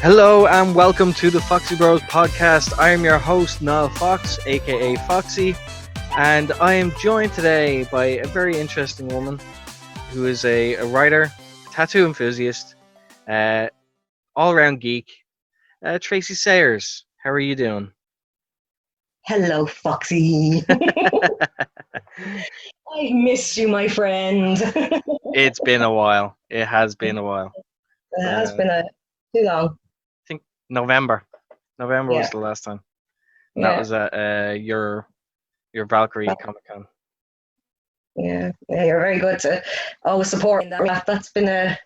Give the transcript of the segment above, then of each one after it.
Hello and welcome to the Foxy Bros podcast. I am your host, Niall Fox, aka Foxy, and I am joined today by a very interesting woman who is a writer, tattoo enthusiast, uh, all around geek, Tracy Sayers. How are you doing? Hello, Foxy. I missed you, my friend. It It's been a while. It has been a while. has I been too long. think November. November was Yeah, the last time. And that yeah, was at your Valkyrie Comic Con. yeah. You're very good to always support that. That's been a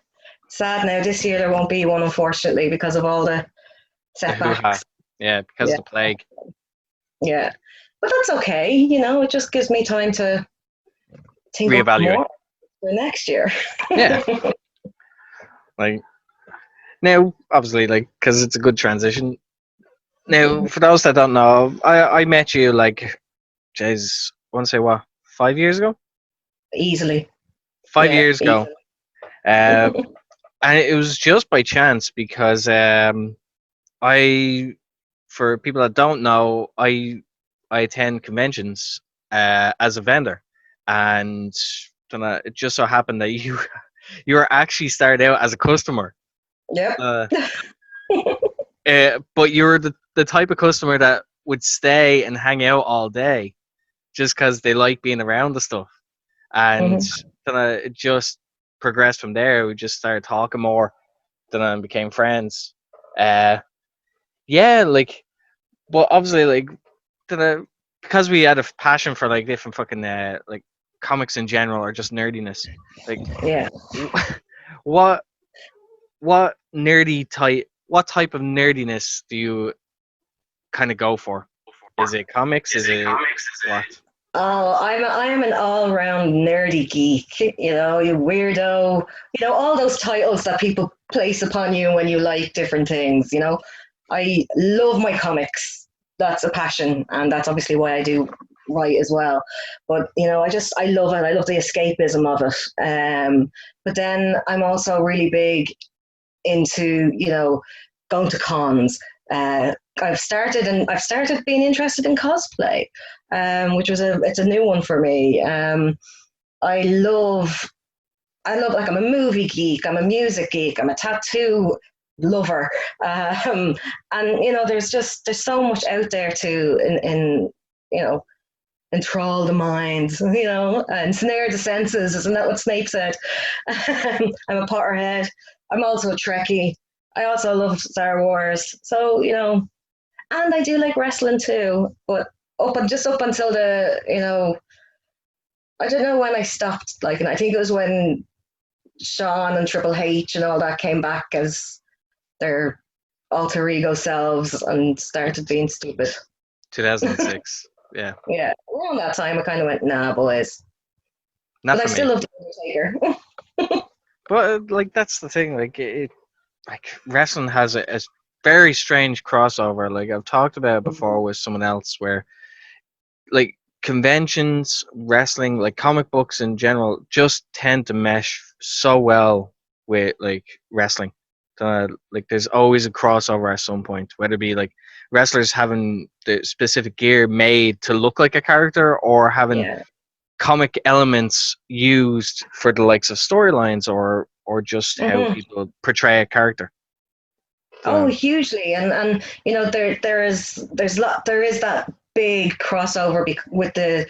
sad now. This year there won't be one, unfortunately, because of all the The hoo ha. setbacks. Yeah, because of Yeah, the plague. yeah. But that's okay. It just gives me time to think up Reevaluate. more for next year. Yeah. Like now, obviously, like because it's a good transition. Now, for those that don't know, I met you like, jeez, I want to say what, 5 years ago? Easily. Five Yeah, years ago, easily. uh, and it was just by chance because I, for people that don't know, I attend conventions as a vendor, and then it just so happened that you were actually started out as a customer. Yep. Uh, but you're the type of customer that would stay and hang out all day just because they like being around the stuff. And hmm then it just progressed from there. We just started talking more. Then I became friends. Uh, yeah, like, but obviously, like, then because we had a passion for like different fucking like comics in general or just nerdiness. Like, Yeah. what what type of nerdiness do you kind of go for? Is it comics? Is it what? Oh, I'm an all round nerdy geek. You weirdo. All those titles that people place upon you when you like different things. I love my comics. That's a passion, and that's obviously why I do write as well. But I love it. I love the escapism of it. But then I'm also really big into going to cons. I've started being interested in cosplay, which it's a new one for me. I love like I'm a movie geek, I'm a music geek, I'm a tattoo lover, and there's so much out there to in you know enthrall the mind, and snare the senses. Isn't that what Snape said? I'm a Potterhead. I'm also a Trekkie. I also love Star Wars. So, and I do like wrestling too. But up until I don't know when I stopped liking it. I think it was when Sean and Triple H and all that came back as their alter ego selves and started being stupid. 2006. Yeah, Yeah, around that time I kind of went, nah, boys. not But I for still me. love the Undertaker. But like that's the thing. Like like wrestling has a very strange crossover. Like I've talked about it before with someone else, where like conventions, wrestling, like comic books in general, just tend to mesh so well with like wrestling. Like there's always a crossover at some point, whether it be like wrestlers having the specific gear made to look like a character or having Yeah. comic elements used for the likes of storylines or just how hmm people portray a character. Oh, So, hugely, and there is that big crossover with the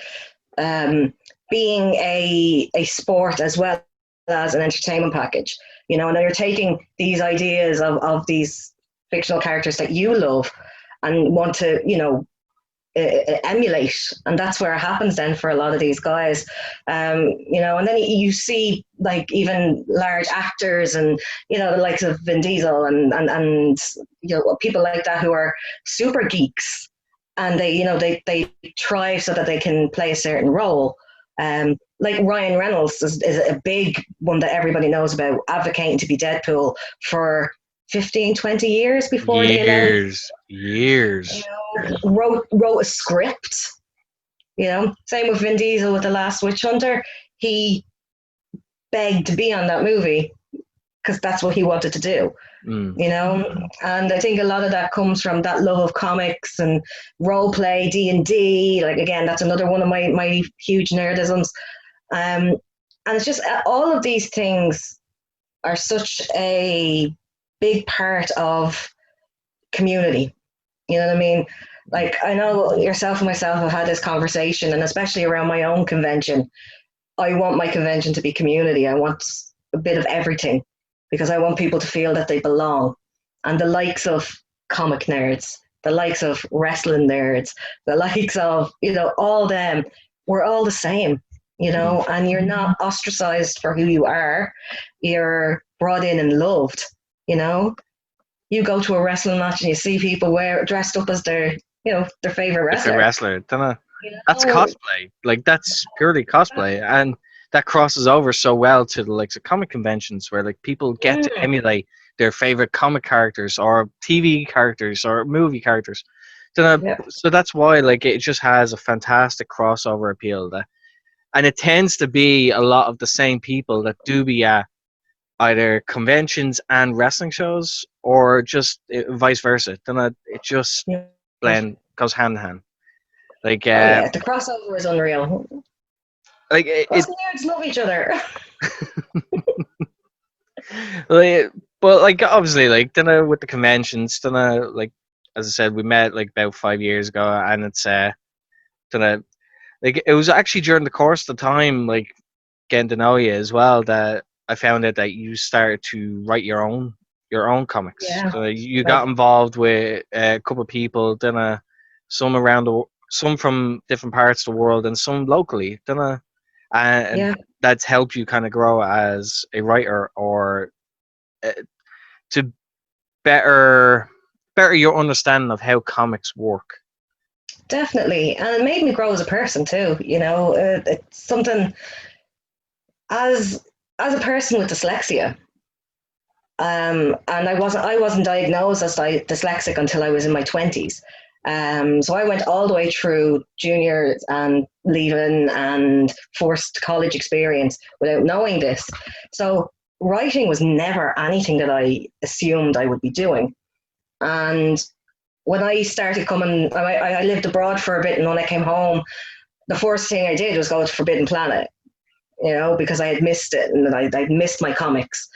being a sport as well as an entertainment package. And you're taking these ideas of these fictional characters that you love and want to emulate, and that's where it happens then for a lot of these guys. And then you see like even large actors and the likes of Vin Diesel and people like that who are super geeks, and they try so that they can play a certain role. Like Ryan Reynolds is a big one that everybody knows about, advocating to be Deadpool for 15, 20 years before they allowed him. years. Wrote a script. Same with Vin Diesel with The Last Witch Hunter. He begged to be on that movie because that's what he wanted to do. Mm. you know. And I think a lot of that comes from that love of comics and role play, D&D. Like, again, that's another one of my huge nerdisms. Um, and it's just all of these things are such a big part of community. You know what I mean? Like, I know yourself and myself have had this conversation, and especially around my own convention, I want my convention to be community. I want a bit of everything because I want people to feel that they belong. And the likes of comic nerds, the likes of wrestling nerds, the likes of, all them, we're all the same, Mm. and you're not ostracized for who you are. You're brought in and loved, you know. You go to a wrestling match and you see people dressed up as their favorite If a wrestler. wrestler, dunno. You That's know, cosplay. Like that's purely cosplay, and that crosses over so well to the likes of comic conventions where like people get to mm, emulate their favorite comic characters or TV characters or movie characters. yeah, So that's why like it just has a fantastic crossover appeal. That, and it tends to be a lot of the same people that do be at either conventions and wrestling shows, or just vice versa. Then it just yeah. goes hand in hand. Like Oh yeah, the crossover is unreal. like Us nerds love each other. like, but like obviously like then with the conventions then like as I said we met like about 5 years ago, and it's then like it was actually during the course of the time like getting to know you as well that I found out that you started to write your own comics. Yeah, So you like got involved with a couple of people, then some around some from different parts of the world and some locally, then and yeah, that's helped you kind of grow as a writer, or uh, to better your understanding of how comics work. definitely, and it made me grow as a person too. It's something as a person with dyslexia. And I wasn't diagnosed as dyslexic until I was in my 20s. So I went all the way through junior and leaving and forced college experience without knowing this. So writing was never anything that I assumed I would be doing. And when I started coming, I lived abroad for a bit, and when I came home, the first thing I did was go to Forbidden Planet, because I had missed it and I'd missed my comics.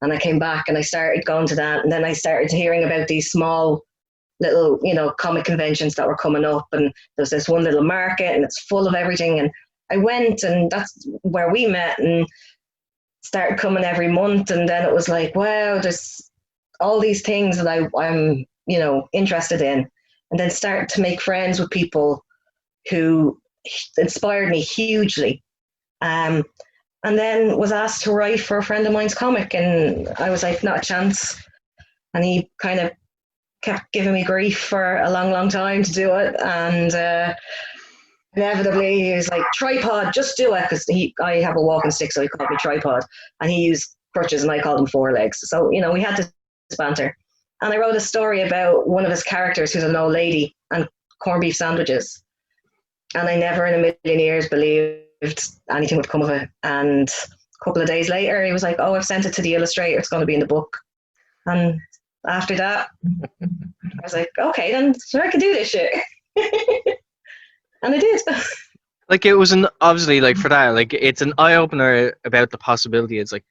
And I came back and I started going to that. And then I started hearing about these small little, comic conventions that were coming up. And there's this one little market and it's full of everything. And I went, and that's where we met, and started coming every month. And then it was like, wow, there's all these things that I'm, interested in. And then started to make friends with people who inspired me hugely. Um, and then was asked to write for a friend of mine's comic, and I was like, not a chance. And he kind of kept giving me grief for a long, long time to do it. And inevitably, he was like, tripod, just do it. Because I have a walking stick, so he called me tripod. And he used crutches, and I called him four legs. So, we had this banter. And I wrote a story about one of his characters who's an old lady and corned beef sandwiches. And I never in a million years believed anything would come of it. And a couple of days later, he was like, oh, I've sent it to the illustrator. It's going to be in the book. And after that, I was like, okay, then so I can do this shit. And I did. Like it was obviously like for that, like it's an eye opener about the possibility. It's like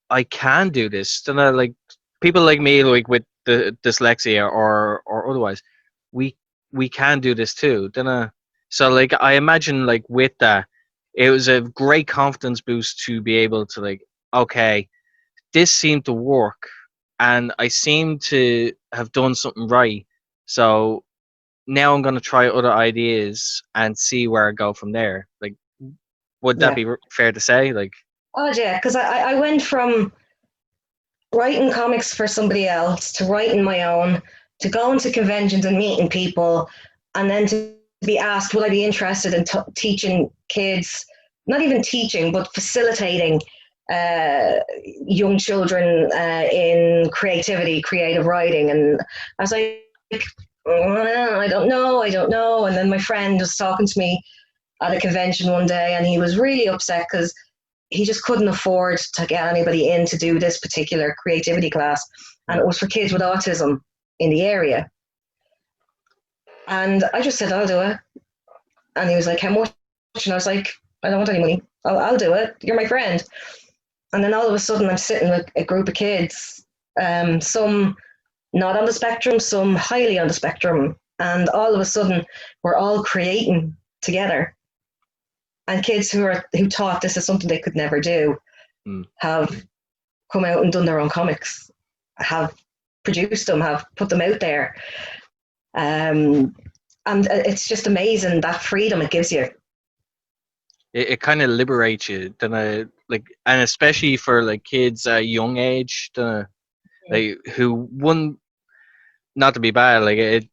I can do this. Then like people like me, like with the dyslexia or otherwise, we we can do this too. Then so like I imagine like with that, it was a great confidence boost to be able to like, okay, this seemed to work, and I seem to have done something right. So now I'm gonna try other ideas and see where I go from there. Like, would that Yeah. be fair to say? Like, Oh, yeah. Because I went from writing comics for somebody else to writing my own to going to conventions and meeting people, and then to be asked, would I be interested in teaching kids, not even teaching, but facilitating uh, young children in creativity, creative writing. And I was like, I don't know. And then my friend was talking to me at a convention one day, and he was really upset because he just couldn't afford to get anybody in to do this particular creativity class. and it was for kids with autism in the area. And I just said, I'll do it. And he was like, how much? And I was like, I don't want any money. I'll do it. You're my friend. And then all of a sudden, I'm sitting with a group of kids, some not on the spectrum, some highly on the spectrum. And all of a sudden, we're all creating together. And kids who thought this is something they could never do have come out and done their own comics, have produced them, have put them out there. And it's just amazing that freedom it gives you. It kind of liberates you, and especially for like kids at a young age, like who wouldn't, not to be bad, like it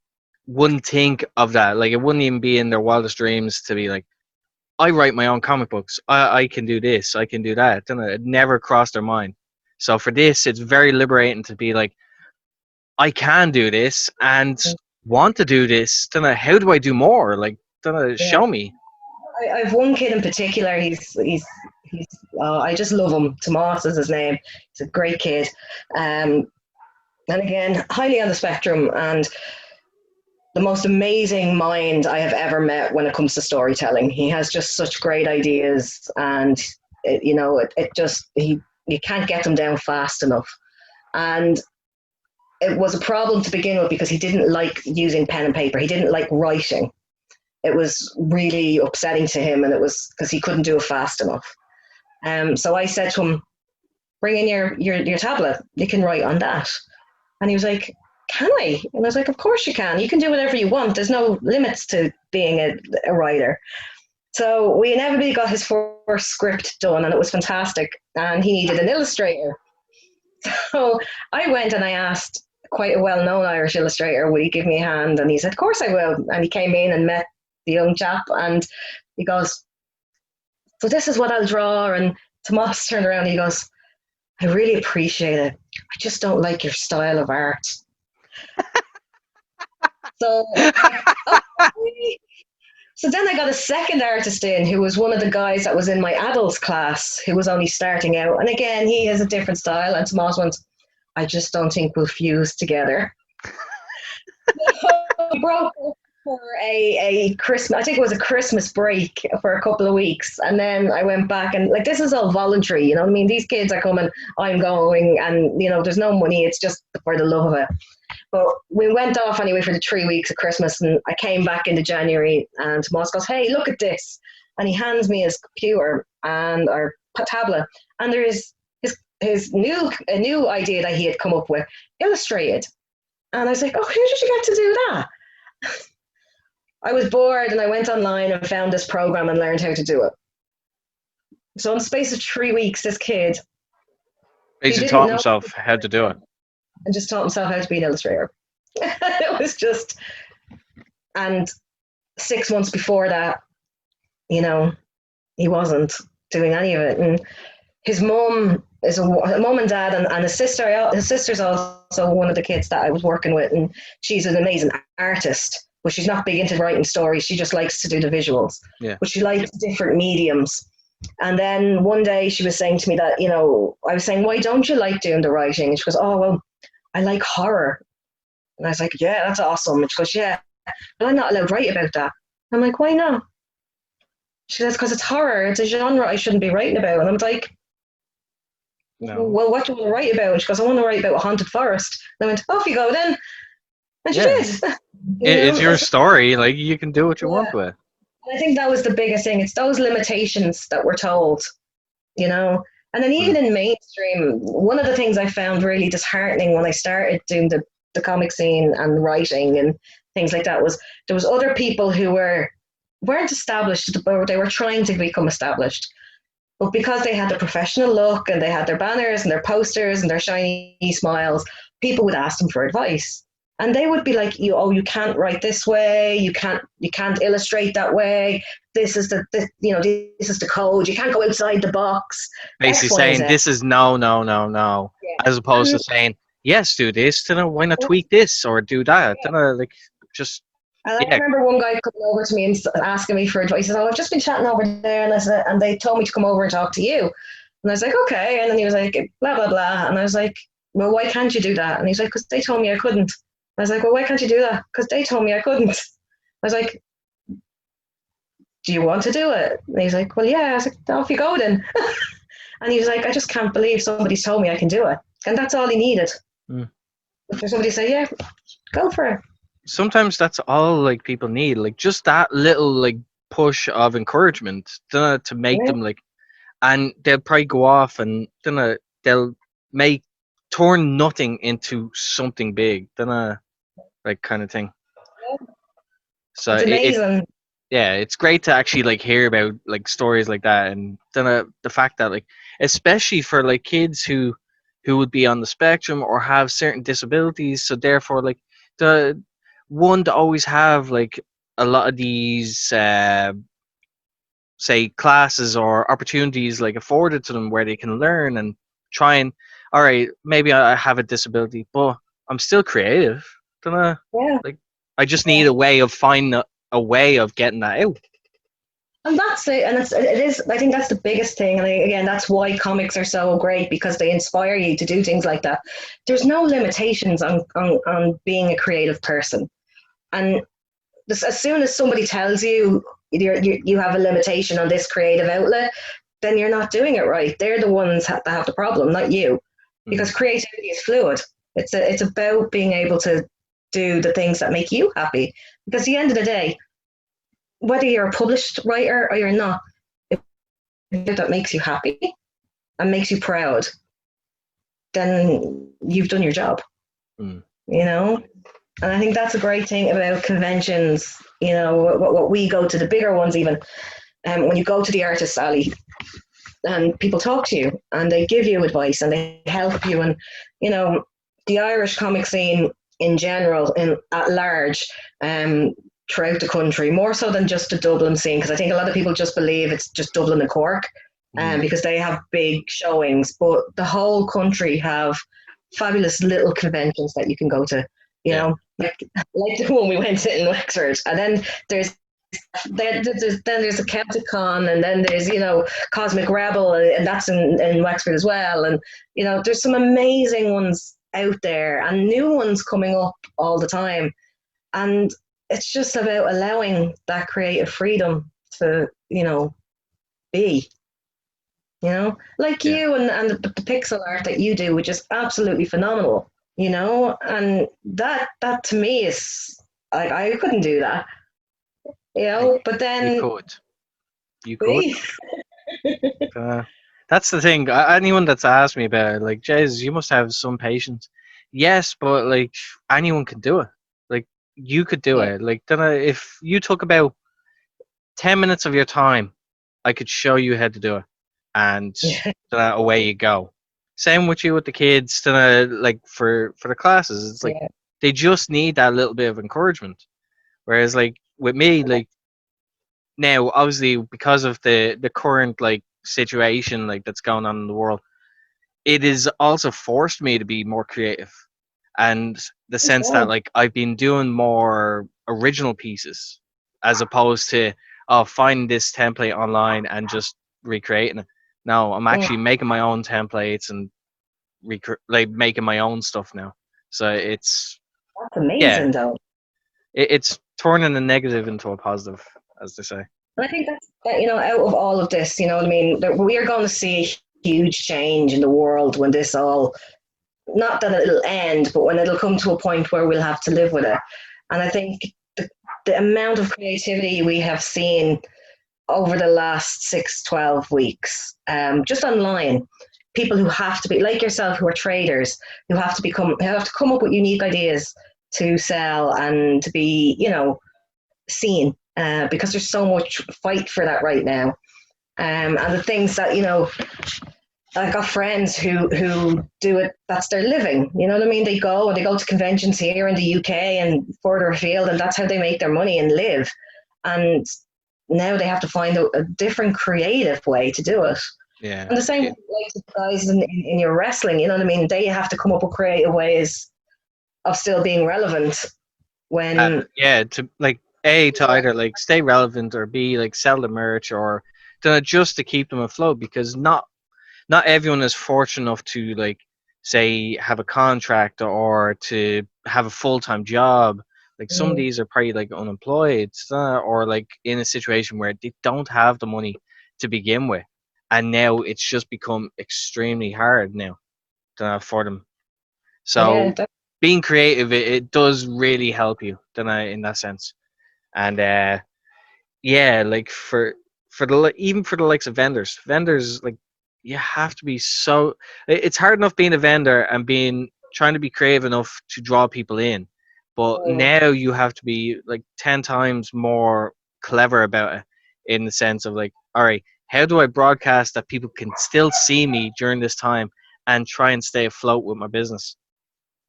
wouldn't think of that, like it wouldn't even be in their wildest dreams to be like, I write my own comic books, I can do this, I can do that, and it never crossed their mind. So for this, it's very liberating to be like, I can do this and want to do this. How do I do more? Like, show me. I have one kid in particular. He's I just love him. Tomas is his name. He's a great kid, and again, highly on the spectrum, and the most amazing mind I have ever met when it comes to storytelling. He has just such great ideas, and you can't get them down fast enough. And it was a problem to begin with because he didn't like using pen and paper. He didn't like writing. It was really upsetting to him, and it was because he couldn't do it fast enough. So I said to him, bring in your tablet. You can write on that. And he was like, can I? And I was like, of course you can. You can do whatever you want. There's no limits to being a writer. So we inevitably got his first script done, and it was fantastic. And he needed an illustrator. So I went and I asked quite a well-known Irish illustrator, would he give me a hand? And he said, of course I will. And he came in and met the young chap, and he goes, so this is what I'll draw. And Tomas turned around and he goes, I really appreciate it. I just don't like your style of art. So, so then I got a second artist in who was one of the guys that was in my adults class who was only starting out. And again, he has a different style. And Tomas went, I just don't think we'll fuse together. So we broke up for a Christmas, I think it was a Christmas break for a couple of weeks. And then I went back, and like, this is all voluntary, you know what I mean? These kids are coming, I'm going, and there's no money. It's just for the love of it. But we went off anyway for the 3 weeks of Christmas, and I came back into January, and Tomas goes, hey, look at this. And he hands me his computer and our tablet, and there's his new idea that he had come up with, illustrated. And I was like, oh, how did you get to do that? I was bored, and I went online and found this program and learned how to do it. So in the space of 3 weeks, this kid basically taught himself how to do it. And just taught himself how to be an illustrator. It was just, and 6 months before that, he wasn't doing any of it. And his mum is a mum and dad, and his sister. His sister's also one of the kids that I was working with, and she's an amazing artist. But she's not big into writing stories. She just likes to do the visuals. Yeah. But she likes different mediums. And then one day she was saying to me that, I was saying, why don't you like doing the writing? And she goes, oh, well, I like horror. And I was like, yeah, that's awesome. And she goes, yeah, but I'm not allowed to write about that. I'm like, why not? She says, because it's horror. It's a genre I shouldn't be writing about. And I'm like, no. Well, what do you want to write about? And she goes, I want to write about a haunted forest. And I went, off you go then. And she did. It's your story. Like, you can do what you want with it. I think that was the biggest thing. It's those limitations that we're told, And then even in mainstream, one of the things I found really disheartening when I started doing the comic scene and writing and things like that was there was other people who weren't established, but they were trying to become established. But because they had the professional look and they had their banners and their posters and their shiny smiles, people would ask them for advice. And they would be like, you can't write this way. You can't illustrate that way. This is this is the code. You can't go outside the box. Basically saying this is no. Yeah. As opposed to saying, yes, do this. Why not tweak this or do that? Yeah. I remember one guy coming over to me and asking me for advice. He said, I've just been chatting over there, and they told me to come over and talk to you. And I was like, okay. And then he was like, blah, blah, blah. And I was like, well, why can't you do that? And he's like, because they told me I couldn't. I was like, well, why can't you do that? Because they told me I couldn't. I was like, do you want to do it? And he's like, well, yeah. I was like, off you go then. And he was like, I just can't believe somebody's told me I can do it. And that's all he needed. Mm. For somebody to say, yeah, go for it. Sometimes that's all like people need, like just that little like push of encouragement to make Yeah. them like, and they'll probably go off and they'll make turn nothing into something big, like kind of thing. So It's amazing. yeah, it's great to actually like hear about like stories like that, and then the fact that like especially for like kids who would be on the spectrum or have certain disabilities, so therefore like the one to always have like a lot of these say classes or opportunities like afforded to them where they can learn and try and all right, maybe I have a disability, but I'm still creative. Don't know, Yeah. like I just need a way of finding a way of getting that out. And that's it. And it is, I think that's the biggest thing. And again, that's why comics are so great, because they inspire you to do things like that. There's no limitations on being a creative person. And as soon as somebody tells you you have a limitation on this creative outlet, then you're not doing it right. They're the ones that have the problem, not you. Because creativity is fluid. It's about being able to do the things that make you happy. Because at the end of the day, whether you're a published writer or you're not, if that makes you happy and makes you proud, then you've done your job. Mm. You know? And I think that's a great thing about conventions. You know, what we go to, the bigger ones even, when you go to the artist alley and people talk to you and they give you advice and they help you. And, you know, the Irish comic scene in general, at large, throughout the country, more so than just the Dublin scene, because I think a lot of people just believe it's just Dublin and Cork, because they have big showings, but the whole country have fabulous little conventions that you can go to, you know, like the one we went to in Wexford. And then there's a Celtic Con, and then there's, you know, Cosmic Rebel, and that's in Wexford as well. And, you know, there's some amazing ones out there and new ones coming up all the time. And it's just about allowing that creative freedom to, you know, be, you know, like you and the pixel art that you do, which is absolutely phenomenal, you know, and that to me is, I couldn't do that, you know, but then you could. That's the thing. Anyone that's asked me about it, like, Jez, you must have some patience. Yes, but like anyone can do it. Like you could do it. Like then, if you took about 10 minutes of your time, I could show you how to do it, and then away you go. Same with you with the kids. Then, like for the classes, it's like they just need that little bit of encouragement. Whereas, like with me, like now, obviously, because of the current like situation like that's going on in the world, it has also forced me to be more creative, and the sense that like I've been doing more original pieces as opposed to finding this template online and just recreating it. Now I'm actually making my own templates and like making my own stuff now. So it's that's amazing, though. It's turning a negative into a positive, as they say. And I think that, you know, out of all of this, you know what I mean, that we are going to see a huge change in the world when this all, not that it'll end, but when it'll come to a point where we'll have to live with it. And I think the amount of creativity we have seen over the last 6-12 weeks, just online, people who have to be like yourself, who are traders, who have to come up with unique ideas to sell and to be, you know, seen, because there's so much fight for that right now. And the things that, you know, I got friends who do it, that's their living, you know what I mean? They go to conventions here in the UK and further afield, and that's how they make their money and live. And now they have to find a different creative way to do it. Yeah. And the same with like guys in your wrestling, you know what I mean? They have to come up with creative ways of still being relevant when to like to either like stay relevant or B, like sell the merch, or just to keep them afloat, because not everyone is fortunate enough to like say have a contract or to have a full-time job. Like some of Mm. these are probably like unemployed, or like in a situation where they don't have the money to begin with, and now it's just become extremely hard now for them. Yeah, So being creative, it does really help you in that sense. And yeah, like for even for the likes of vendors, like you have to be so. It's hard enough being a vendor and being trying to be creative enough to draw people in, but mm, now you have to be like 10 times more clever about it, in the sense of like, all right, how do I broadcast that people can still see me during this time and try and stay afloat with my business?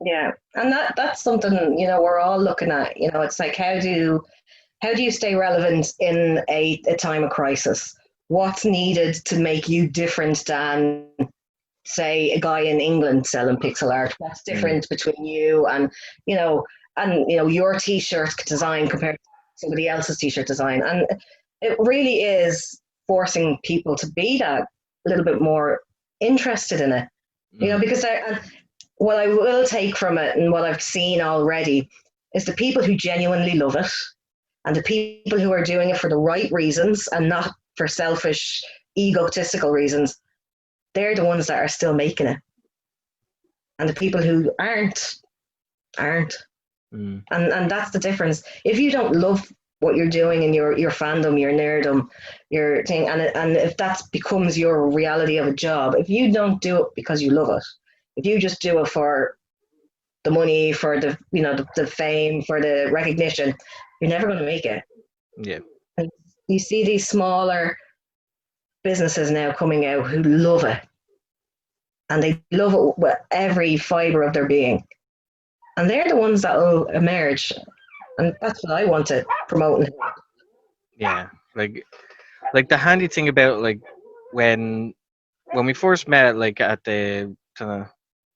yeah, and that's something we're all looking at. It's like how do you stay relevant in a time of crisis? What's needed to make you different than, say, a guy in England selling pixel art? What's Mm, different between you you know, your t-shirt design compared to somebody else's t-shirt design? And it really is forcing people to be that little bit more interested in it. mm, Because and what I will take from it and what I've seen already is the people who genuinely love it and the people who are doing it for the right reasons and not for selfish, egotistical reasons, they're the ones that are still making it. And the people who aren't. mm. And that's the difference. If you don't love what you're doing in your fandom, your nerdom, your thing, and if that becomes your reality of a job, if you don't do it because you love it, if you just do it for the money, for the fame, for the recognition, you're never going to make it. Yeah, And you see these smaller businesses now coming out who love it, and they love it with every fiber of their being, and they're the ones that will emerge. And that's what I want to promote. yeah. Like the handy thing about like when when we first met, like at the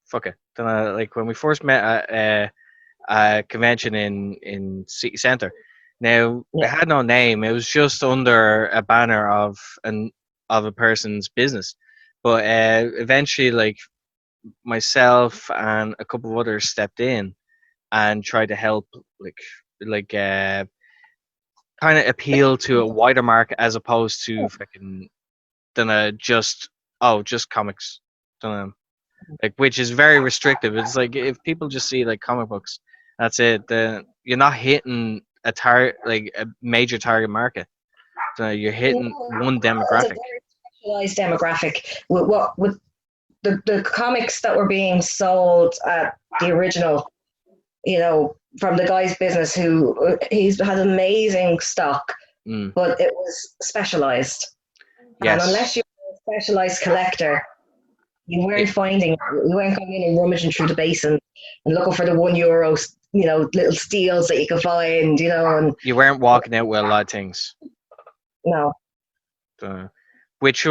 fuck it, like when we first met at a convention in city center. Now Yeah, it had no name. It was just under a banner of a person's business. But eventually, like myself and a couple of others stepped in and tried to help, like like uh, kind of appeal to a wider market as opposed to fucking just just comics. Dunno, like which is very restrictive. It's like if people just see like comic books, that's it. Then you're not hitting a major target market. So you're hitting no, one it's a demographic. very specialized demographic. With the comics that were being sold at the original, from the guy's business who he's had amazing stock, Mm, but it was specialized. And unless yes. you're a specialized collector, It, you weren't going in and rummaging through the basin and looking for the €1, little steals that you could find, and you weren't walking out with a lot of things. no, Uh, which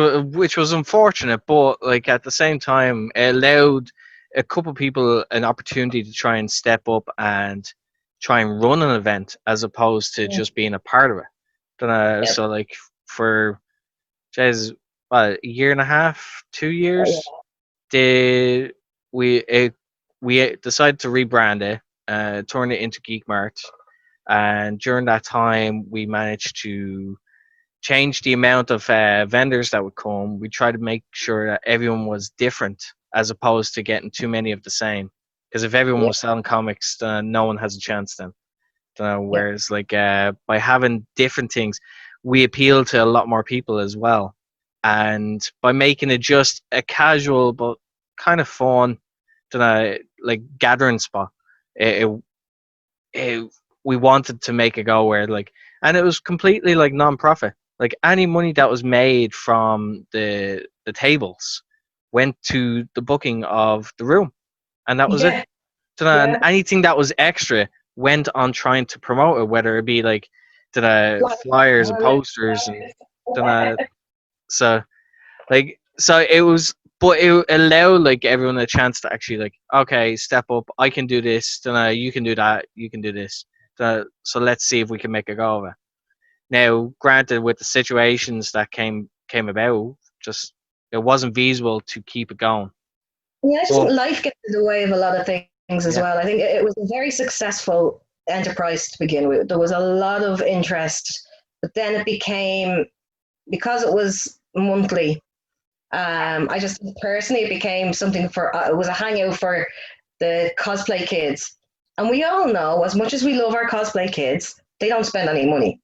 was unfortunate, but like at the same time, it allowed a couple of people an opportunity to try and step up and try and run an event as opposed to just being a part of it. yeah, So like for Jez, what, a year and a half, 2 years, did we decided to rebrand it, turn it into Geek Mart, and during that time we managed to change the amount of vendors that would come. We tried to make sure that everyone was different as opposed to getting too many of the same. Because if everyone yeah, was selling comics, then no one has a chance then. yeah, Whereas like by having different things, we appeal to a lot more people as well. And by making it just a casual but kind of fun, like gathering spot, it, it, it we wanted to make a go where like, and it was completely like non-profit. Like any money that was made from the tables went to the booking of the room, and that was it. yeah, So then yeah. anything that was extra went on trying to promote it, whether it be like to the flyers and posters and then so so it was, but it allowed like everyone a chance to actually like, okay, step up, I can do this, then you can do that, you can do this, so let's see if we can make a go of it. Now granted, with the situations that came about, just it wasn't feasible to keep it going. Yeah, I just think But life gets in the way of a lot of things as yeah, well. I think it was a very successful enterprise to begin with. There was a lot of interest, but then it became, because it was monthly. I just personally, it became something for, it was a hangout for the cosplay kids. And we all know, as much as we love our cosplay kids, they don't spend any money.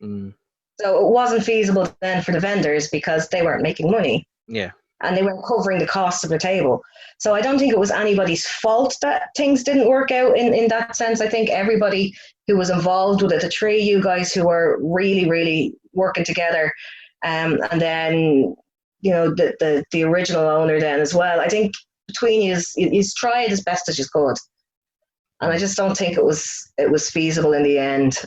mm, So it wasn't feasible then for the vendors because they weren't making money yeah, and they weren't covering the costs of the table. So I don't think it was anybody's fault that things didn't work out in that sense. I think everybody who was involved with it, the three of you guys who were really, really working together, and then the original owner then as well. I think between you tried as best as you could, and I mm, just don't think it was feasible in the end.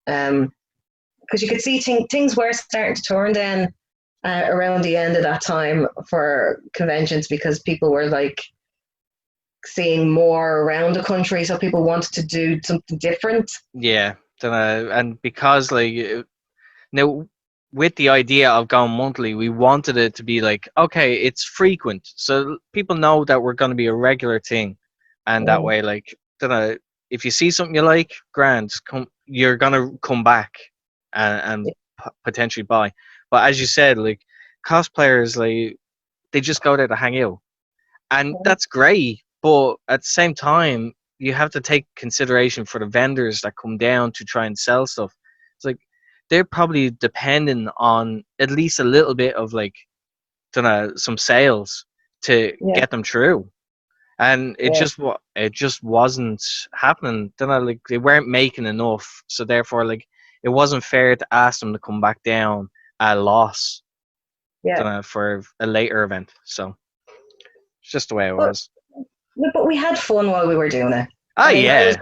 Because you could see things were starting to turn then around the end of that time for conventions because people were like seeing more around the country, so people wanted to do something different. yeah. Then and because like now, with the idea of going monthly, we wanted it to be like, okay, it's frequent, so people know that we're going to be a regular thing, and that Mm, way, like, then if you see something you like, grand, come, you're gonna come back and potentially buy. But as you said, like, cosplayers, like, they just go there to hang out, and that's great. But at the same time, you have to take consideration for the vendors that come down to try and sell stuff. It's like they're probably depending on at least a little bit of like, dunno, some sales to yeah, get them through, and yeah, it just wasn't happening. Like they weren't making enough, so therefore like it wasn't fair to ask them to come back down at a loss, yeah. for a later event. So it's just the way it But was. but we had fun while we were doing it. Ah, I mean, yeah.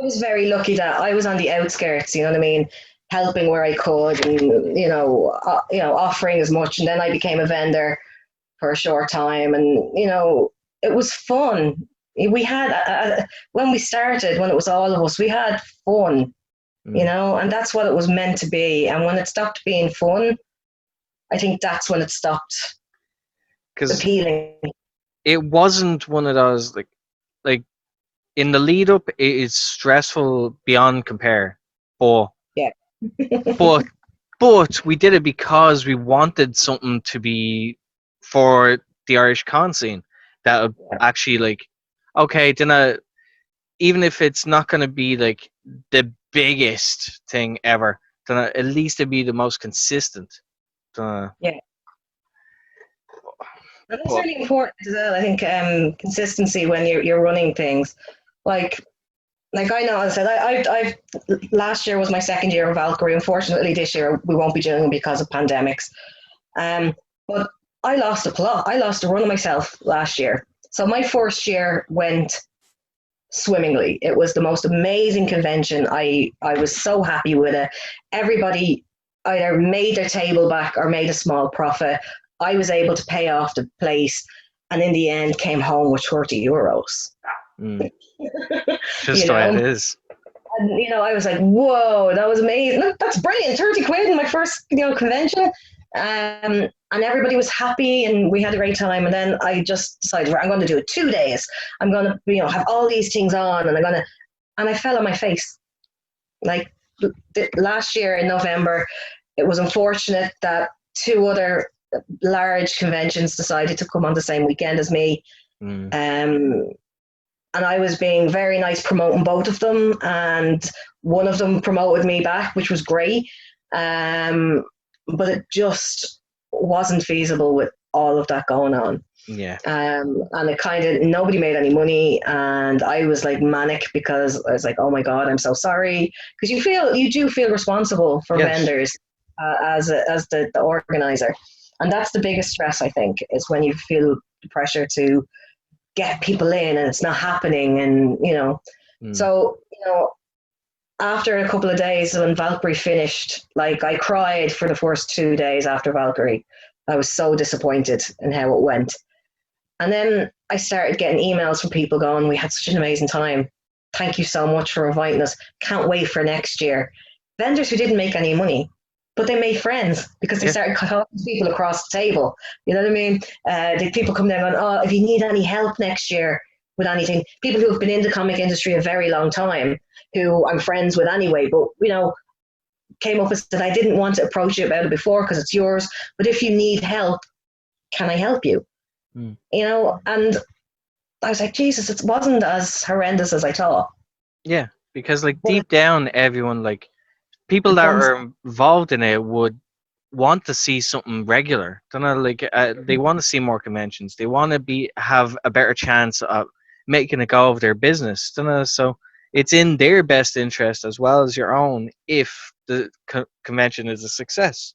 I was very lucky that I was on the outskirts. You know what I mean? Helping where I could, and offering as much. And then I became a vendor for a short time, and it was fun. We had when we started, when it was all of us, we had fun. And that's what it was meant to be. And when it stopped being fun, I think that's when it stopped Because appealing. it wasn't one of those like in the lead up, it is stressful beyond compare. But Yeah, but but we did it because we wanted something to be for the Irish con scene that would actually like, okay, then even if it's not going to be like the biggest thing ever, then at least it'd be the most consistent. Uh, yeah. And that's but really important as well. I think consistency when you're running things, like I know, as I said, I've last year was my second year of Valkyrie. Unfortunately, this year we won't be doing it because of pandemics. But I lost a plot. I lost a run of myself last year. So my first year went swimmingly. It was the most amazing convention. I was so happy with it. Everybody either made their table back or made a small profit. I was able to pay off the place, and in the end came home with €30. mm, you just the way it know is. and I was like, whoa, that was amazing. That's brilliant. 30 quid in my first convention. And everybody was happy and we had a great time. And then I just decided, I'm going to do it 2 days. I'm going to have all these things on, and and I fell on my face. Like last year in November, it was unfortunate that two other large conventions decided to come on the same weekend as me. Mm, Um, and I was being very nice promoting both of them, and one of them promoted me back, which was great. But it just wasn't feasible with all of that going on. yeah. And it kind of, nobody made any money, and I was like manic because I was like, oh my god, I'm so sorry, because you do feel responsible for Yes. vendors as the organizer, and that's the biggest stress I think, is when you feel the pressure to get people in and it's not happening. And Mm, so after a couple of days when Valkyrie finished, like I cried for the first 2 days after Valkyrie. I was so disappointed in how it went. And then I started getting emails from people going, we had such an amazing time, thank you so much for inviting us, can't wait for next year. Vendors who didn't make any money, but they made friends because they Yeah. started talking to people across the table. You know what I mean? The people come down going, oh, if you need any help next year with anything, people who have been in the comic industry a very long time, who I'm friends with anyway, but came up and said, I didn't want to approach you about it before because it's yours, but if you need help, can I help you? Mm. And I was like, Jesus, it wasn't as horrendous as I thought. Yeah, because like But deep down, everyone, like people it that bumps. are involved in it would want to see something regular. Don't know, like they want to see more conventions. They want to have a better chance of making a go of their business. Don't know, so it's in their best interest as well as your own if the convention is a success.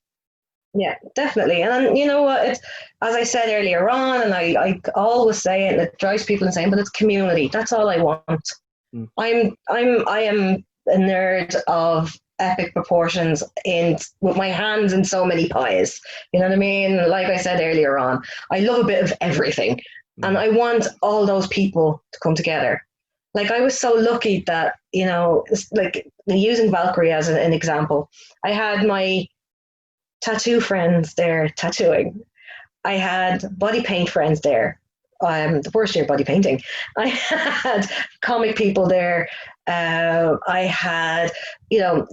Yeah, definitely. And you know what? It's as I said earlier on, and I always say it, and it drives people insane. But it's community. That's all I want. Mm. I am a nerd of epic proportions in with my hands in so many pies. You know what I mean? Like I said earlier on, I love a bit of everything, and Mm. I want all those people to come together. Like I was so lucky that like using Valkyrie as an example, I had my tattoo friends there tattooing. I had body paint friends there. The first year body painting. I had comic people there. I had,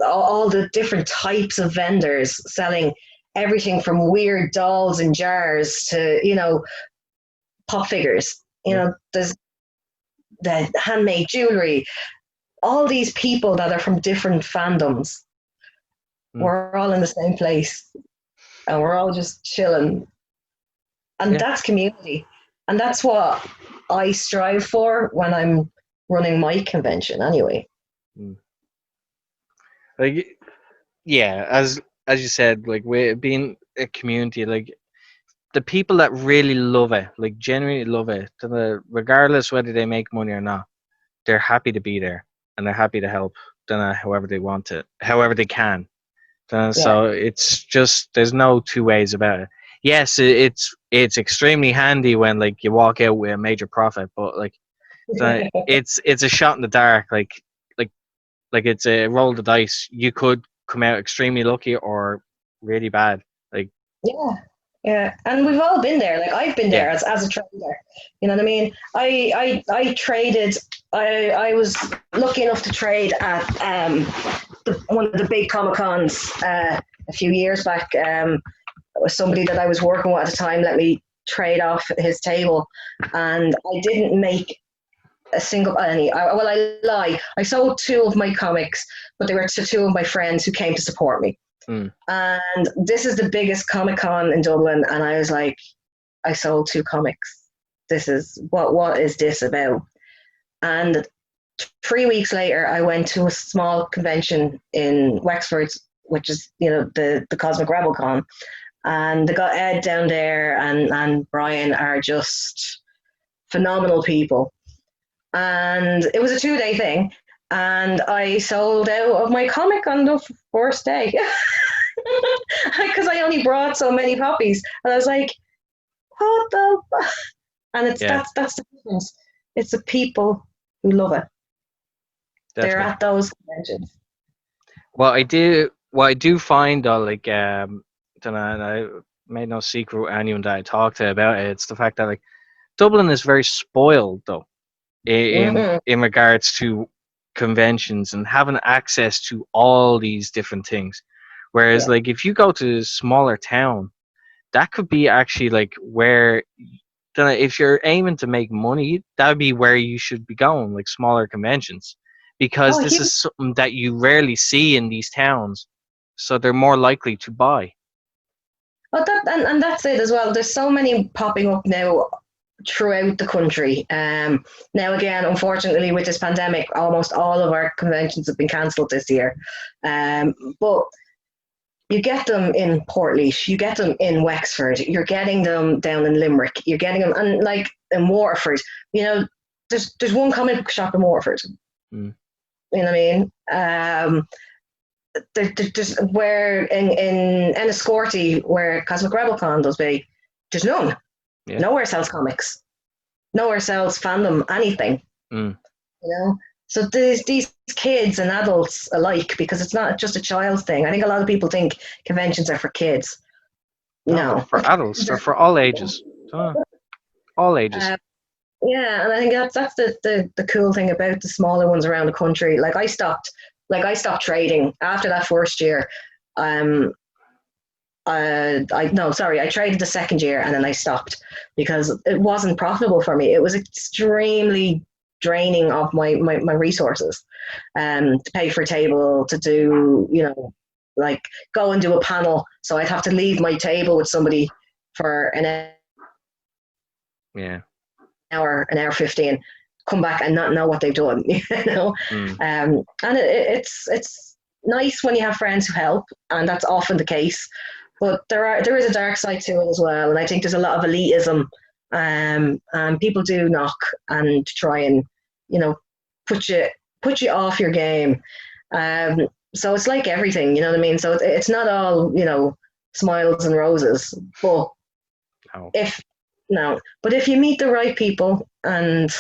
all the different types of vendors selling everything from weird dolls and jars to, pop figures. Yeah. There's the handmade jewelry. All these people that are from different fandoms. Mm. We're all in the same place and we're all just chilling. And Yeah. that's community. And that's what I strive for when I'm running my convention anyway. Mm. Like yeah, as you said, like we being a community, like the people that really love it, like genuinely love it, regardless whether they make money or not, they're happy to be there and they're happy to help. However they want to, however they can. Yeah. So it's just there's no two ways about it. Yes, it's extremely handy when like you walk out with a major profit, but like it's a shot in the dark. Like like it's a roll of the dice. You could come out extremely lucky or really bad. Like Yeah. Yeah. And we've all been there. Like I've been yeah, there as a trader. You know what I mean? I traded I was lucky enough to trade at one of the big Comic Cons a few years back. It was somebody that I was working with at the time let me trade off his table, and I didn't make a single penny. I lie. I sold two of my comics, but they were to two of my friends who came to support me. mm, And this is the biggest Comic Con in Dublin, and I was like, I sold two comics. This is what is this about? And 3 weeks later, I went to a small convention in Wexford, which is the Cosmic Rebel Con, and they got Ed down there and Brian are just phenomenal people. And it was a 2-day thing, and I sold out of my comic on the first day because I only brought so many copies, and I was like, "What the?" And yeah, that's the difference. It's the people who love it. They're definitely. at those conventions. What I do find though, like don't know, and I made no secret with anyone that I talked to about it. It's the fact that like Dublin is very spoiled though Mm-hmm. in regards to conventions and having access to all these different things. Whereas Yeah. like if you go to a smaller town, that could be actually like where if you're aiming to make money, that would be where you should be going, like smaller conventions, because Oh, this huge. is something that you rarely see in these towns, so they're more likely to buy. Well, and that's it as well. There's so many popping up now throughout the country. Now, again, unfortunately, with this pandemic, almost all of our conventions have been cancelled this year. But you get them in Portlaoise, you get them in Wexford, you're getting them down in Limerick, you're getting them, and like in Waterford. There's one comic book shop in Waterford. Mm, You know what I mean? There's where in Enniscorthy, where Cosmic Rebel Con does be, there's none. yeah. Nowhere sells comics. Nowhere sells fandom anything. Mm, You know. So these kids and adults alike, because it's not just a child thing. I think a lot of people think conventions are for kids. No, they're No. for adults. They're for all ages. Dunno. All ages. Uh, yeah, and I think that's the cool thing about the smaller ones around the country. I stopped trading after that first year. Um, I no, sorry, I traded the second year and then I stopped because it wasn't profitable for me. It was extremely draining of my resources, to pay for a table, to do, like go and do a panel. So I'd have to leave my table with somebody for Yeah. an hour 15, come back and not know what they've done, Mm. And it's nice when you have friends who help, and that's often the case. But there is a dark side to it as well, and I think there's a lot of elitism, and people do knock and try and put you put you off your game. So it's like everything, you know what I mean. So it's not all smiles and roses, but No. if no, but if you meet the right people and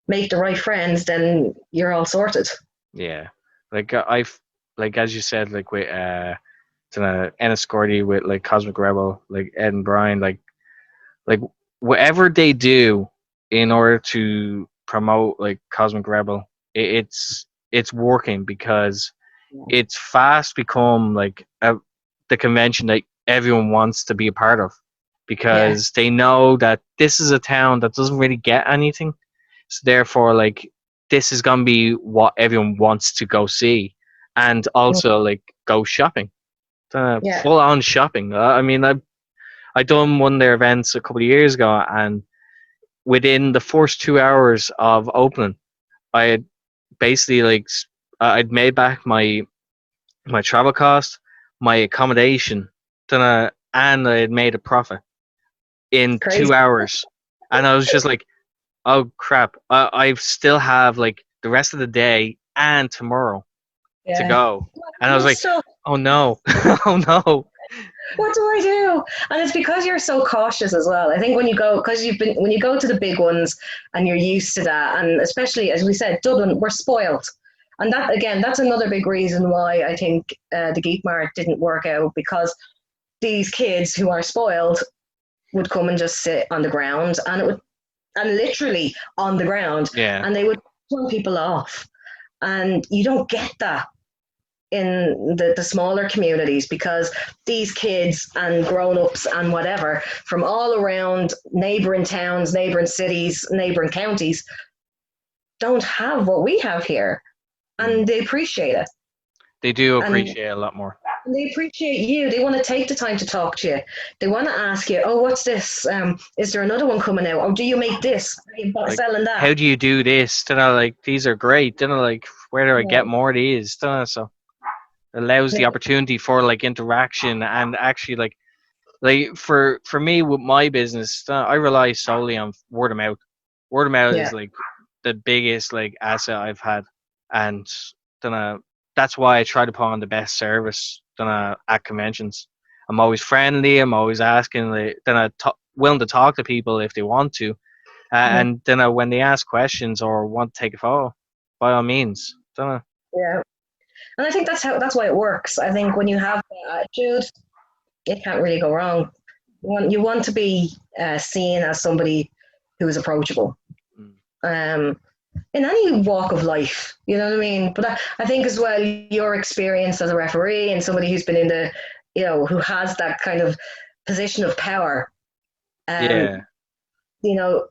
make the right friends, then you're all sorted. Yeah. Like I've like as you said, like with Enniscorthy with like Cosmic Rebel, like Ed and Brian, like whatever they do in order to promote like Cosmic Rebel, it's working because it's fast become like the convention that everyone wants to be a part of Yeah, because they know that this is a town that doesn't really get anything, so therefore like this is gonna be what everyone wants to go see and also like go shopping, yeah, full on shopping. I mean, I done one of their events a couple of years ago, and within the first 2 hours of opening, I had basically like I'd made back my travel cost, my accommodation, and I had made a profit in crazy. 2 hours, and I was just like, oh crap, I still have like the rest of the day and tomorrow to Yeah. go, and I was like, So oh no, oh no, what do I do? And it's because you're so cautious as well. I think when you go, because when you go to the big ones and you're used to that, and especially as we said, Dublin, we're spoiled. And that again, that's another big reason why I think the Geek Mart didn't work out, because these kids who are spoiled would come and just sit on the ground, and it would, and literally on the ground, yeah. and they would turn people off. And you don't get that in the smaller communities, because these kids and grown-ups and whatever from all around neighbouring towns, neighbouring cities, neighbouring counties don't have what we have here, Mm. and they appreciate it. They do And appreciate it a lot more. they appreciate you. They want to take the time to talk to you. They want to ask you, oh, what's this? Is there another one coming out? Or do you make this? Are you Like, selling that? how do you do this? Like these are great. Like, where do I get more of these? So it allows the opportunity for like interaction and actually like for me with my business, I rely solely on word of mouth. Word of mouth Yeah. is like the biggest like asset I've had, and then that's why I try to put on the best service at conventions. I'm always friendly. I'm always asking. Like, willing to talk to people if they want to, Yeah. and then when they ask questions or want to take a photo, by all means. Yeah. And I think that's why it works. I think when you have that attitude, it can't really go wrong. You want to be seen as somebody who is approachable, Mm. in any walk of life. You know what I mean? But I think as well, your experience as a referee and somebody who's been in the, who has that kind of position of power, um, Yeah. you know,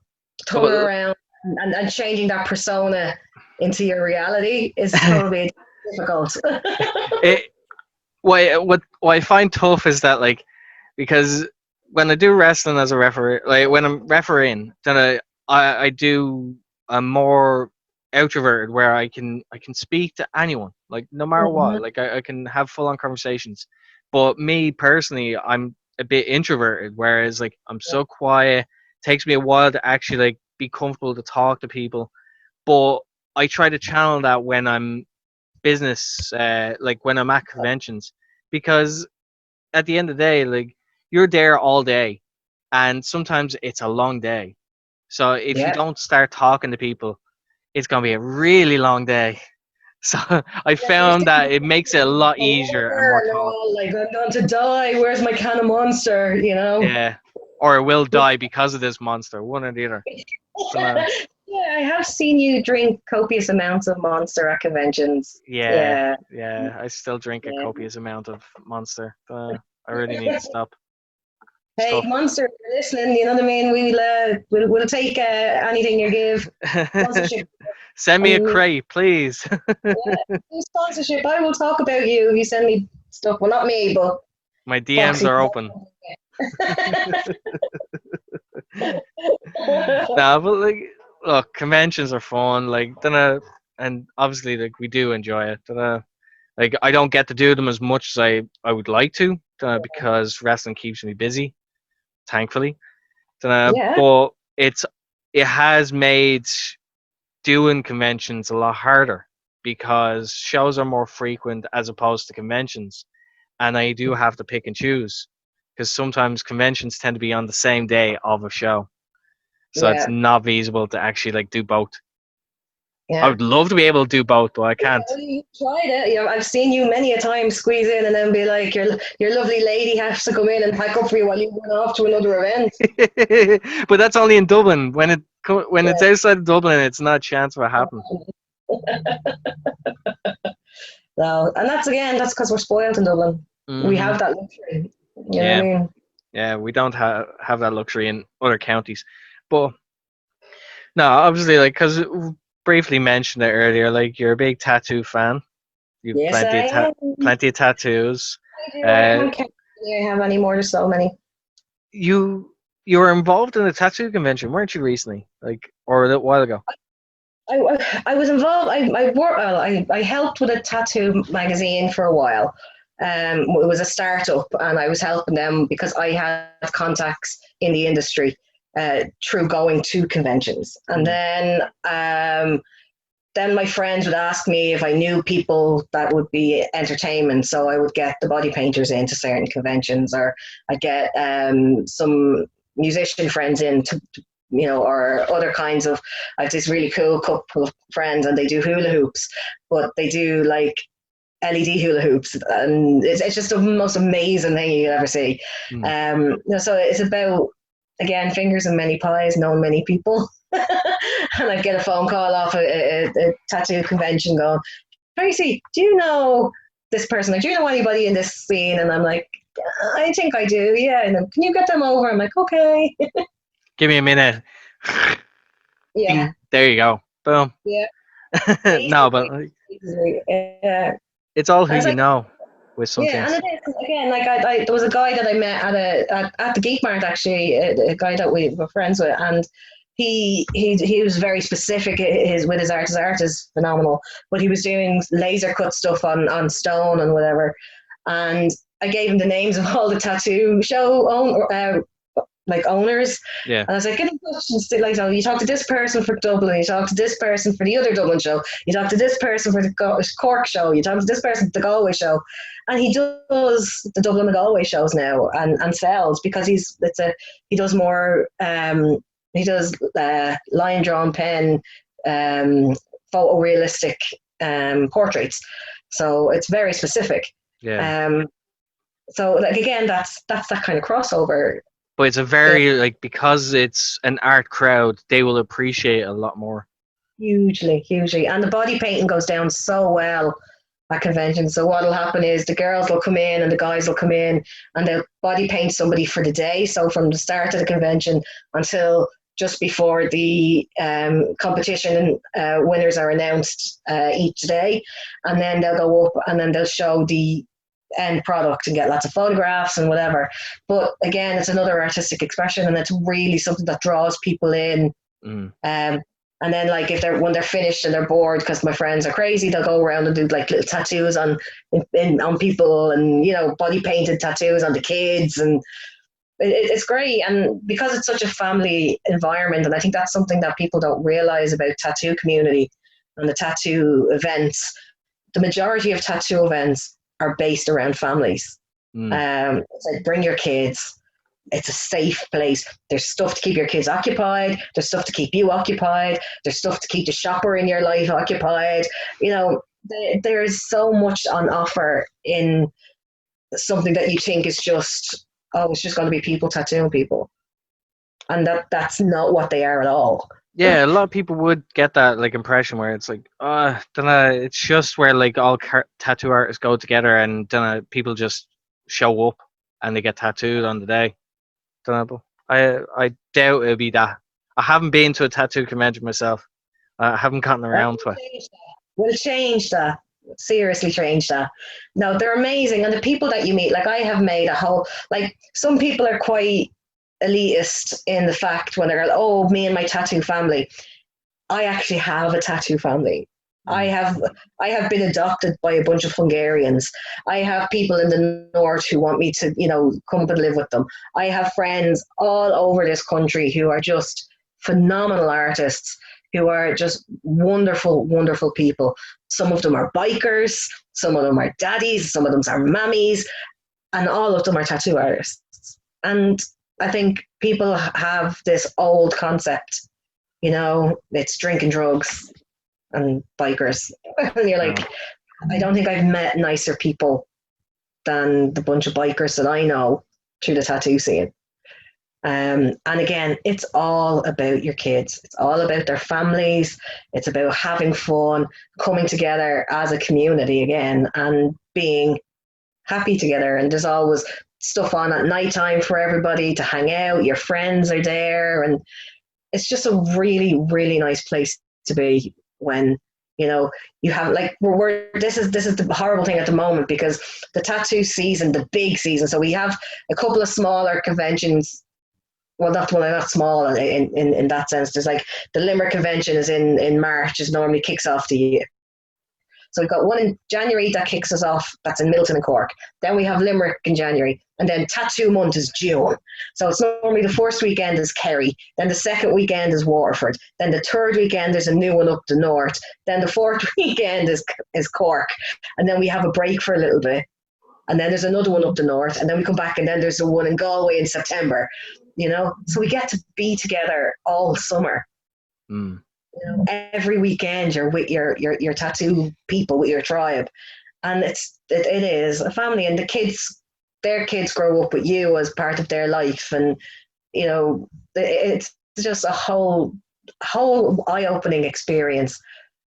turning Well, around and changing that persona into your reality is totally difficult. it what I find tough is that like because when I do wrestling as a referee, like when I'm refereeing, then I do a more extroverted where I can speak to anyone, like no matter what, Mhm. like I can have full on conversations. But me personally, I'm a bit introverted, whereas like I'm so quiet. Takes me a while to actually like be comfortable to talk to people. But I try to channel that when I'm business, like when I'm at conventions, because at the end of the day, like you're there all day, and sometimes it's a long day. So if you Yeah, don't start talking to people, it's gonna be a really long day. So I Yeah, you're found that sitting it makes it a lot for easier and more longer, and they're thought. all like, "I'm going to die. Where's my can of Monster?" You know. Yeah, or it will die because of this monster. One or the other. Don't know. Yeah, I have seen you drink copious amounts of Monster at conventions. Yeah, Yeah, yeah. I still drink a yeah. copious amount of Monster. I really need to stop. Hey, Stuff. Monster, if you're listening, you know what I mean? We'll take anything you give. Sponsorship. Send me a Um, crate, please. sponsorship. I will talk about you if you send me stuff. Well, not me, but My DMs Foxy. are open. Nah, but like, look, conventions are fun. Like, then, and obviously, like, we do enjoy it. Like, I don't get to do them as much as I would like to, because wrestling keeps me busy. Thankfully, Yeah, but it has made doing conventions a lot harder because shows are more frequent as opposed to conventions, and I do have to pick and choose because sometimes conventions tend to be on the same day of a show, so it's yeah, not feasible to actually like do both. I yeah. would love to be able to do both, but I can't. Well, you tried it. You know, I've seen you many a time squeeze in and then be like, your lovely lady has to come in and pack up for you while you run off to another event. But that's only in Dublin. When it's Yeah. outside of Dublin, it's not a chance of it happening. No, and that's because we're spoiled in Dublin. We Hmm. have that luxury. You know what I Yeah, mean? yeah, we don't have that luxury in other counties, but no, obviously, like, because briefly mentioned it earlier, like, you're a big tattoo fan. You've Yes, I am. plenty of tattoos. I do. I Uh, can't count how many I have anymore. There's so many. you you were involved in a tattoo convention, weren't you, recently? Like, or a little while ago? I was involved. I helped with a tattoo magazine for a while. It was a startup, and I was helping them because I had contacts in the industry through going to conventions. And Mm. then my friends would ask me if I knew people that would be entertainment. So I would get the body painters into certain conventions, or I'd get some musician friends in or other kinds of. I have this really cool couple of friends, and they do hula hoops, but they do like LED hula hoops, and it's just the most amazing thing you could ever see. Mm. So it's about, again, fingers and many pies, knowing many people. And I'd get a phone call off a tattoo convention going, Tracy, do you know this person? Like, do you know anybody in this scene? And I'm like, I think I do, yeah. And then, can you get them over? I'm like, okay. Give me a minute. Yeah, Ding. There you go. Boom. yeah. No, but Basically, like, yeah. it's all I who was you like, know with some yeah, and things. it is 'cause again, like there was a guy that I met at the Geek Mart, actually, a guy that we were friends with, and he was very specific. His art. His art is phenomenal, but he was doing laser cut stuff on stone and whatever. And I gave him the names of all the tattoo like owners. Yeah. And I was like, get in touch and still, like, so you talk to this person for Dublin, you talk to this person for the other Dublin show, you talk to this person for the Cork show, you talk to this person for the Galway show. And he does the Dublin and Galway shows now, and sells, because he does more he does line drawn pen photorealistic portraits. So it's very specific. Yeah. Um, so, like, again, that's that kind of crossover. But it's a very, like, because it's an art crowd, they will appreciate it a lot more. Hugely, hugely. And the body painting goes down so well at conventions. So what'll happen is the girls will come in and the guys will come in, and they'll body paint somebody for the day. So from the start of the convention until just before the competition winners are announced each day. And then they'll go up and then they'll show the end product and get lots of photographs and whatever. But again, it's another artistic expression, and it's really something that draws people in. Mm. And then, like, when they're finished and they're bored, because my friends are crazy, they'll go around and do like little tattoos on people, and body painted tattoos on the kids, and it's great. And because it's such a family environment, and I think that's something that people don't realize about tattoo community and the tattoo events. The majority of tattoo events are based around families. Mm. It's like, bring your kids. it's a safe place. There's stuff to keep your kids occupied. There's stuff to keep you occupied. There's stuff to keep the shopper in your life occupied. You know, there's so much on offer in something that you think is just, oh, it's just going to be people tattooing people. And that's not what they are at all. Yeah, a lot of people would get that like impression where it's like, dunno, it's just where like all tattoo artists go together and dunno, people just show up and they get tattooed on the day. Dunno, but I doubt it'll be that. I haven't been to a tattoo convention myself. I haven't gotten around to it. We'll change that. Seriously, change that. No, they're amazing, and the people that you meet, like I have made a whole. Like some people are quite elitist in the fact when they're like, oh, me and my tattoo family. I actually have a tattoo family. I have been adopted by a bunch of Hungarians. I have people in the north who want me to, come up and live with them. I have friends all over this country who are just phenomenal artists, who are just wonderful, wonderful people. Some of them are bikers, some of them are daddies, some of them are mammies, and all of them are tattoo artists. And I think people have this old concept, it's drinking drugs and bikers. And you're like, I don't think I've met nicer people than the bunch of bikers that I know through the tattoo scene. And again, it's all about your kids. It's all about their families. It's about having fun, coming together as a community again, and being happy together. And there's always stuff on at nighttime for everybody to hang out. Your friends are there, and it's just a really, really nice place to be when you have like this is the horrible thing at the moment, because the tattoo season, the big season. So we have a couple of smaller conventions. Well, not small in that sense. There's like the Limerick convention is in March, is normally kicks off the year. So we've got one in January that kicks us off. That's in Milton and Cork. Then we have Limerick in January. And then Tattoo Month is June. So it's normally the first weekend is Kerry. Then the second weekend is Waterford. Then the third weekend there's a new one up the north. Then the fourth weekend is Cork. And then we have a break for a little bit. And then there's another one up the north. And then we come back, and then there's the one in Galway in September. So we get to be together all summer. Every weekend you're with your tattoo people, with your tribe, and it is a family. And their kids grow up with you as part of their life, and it's just a whole eye-opening experience.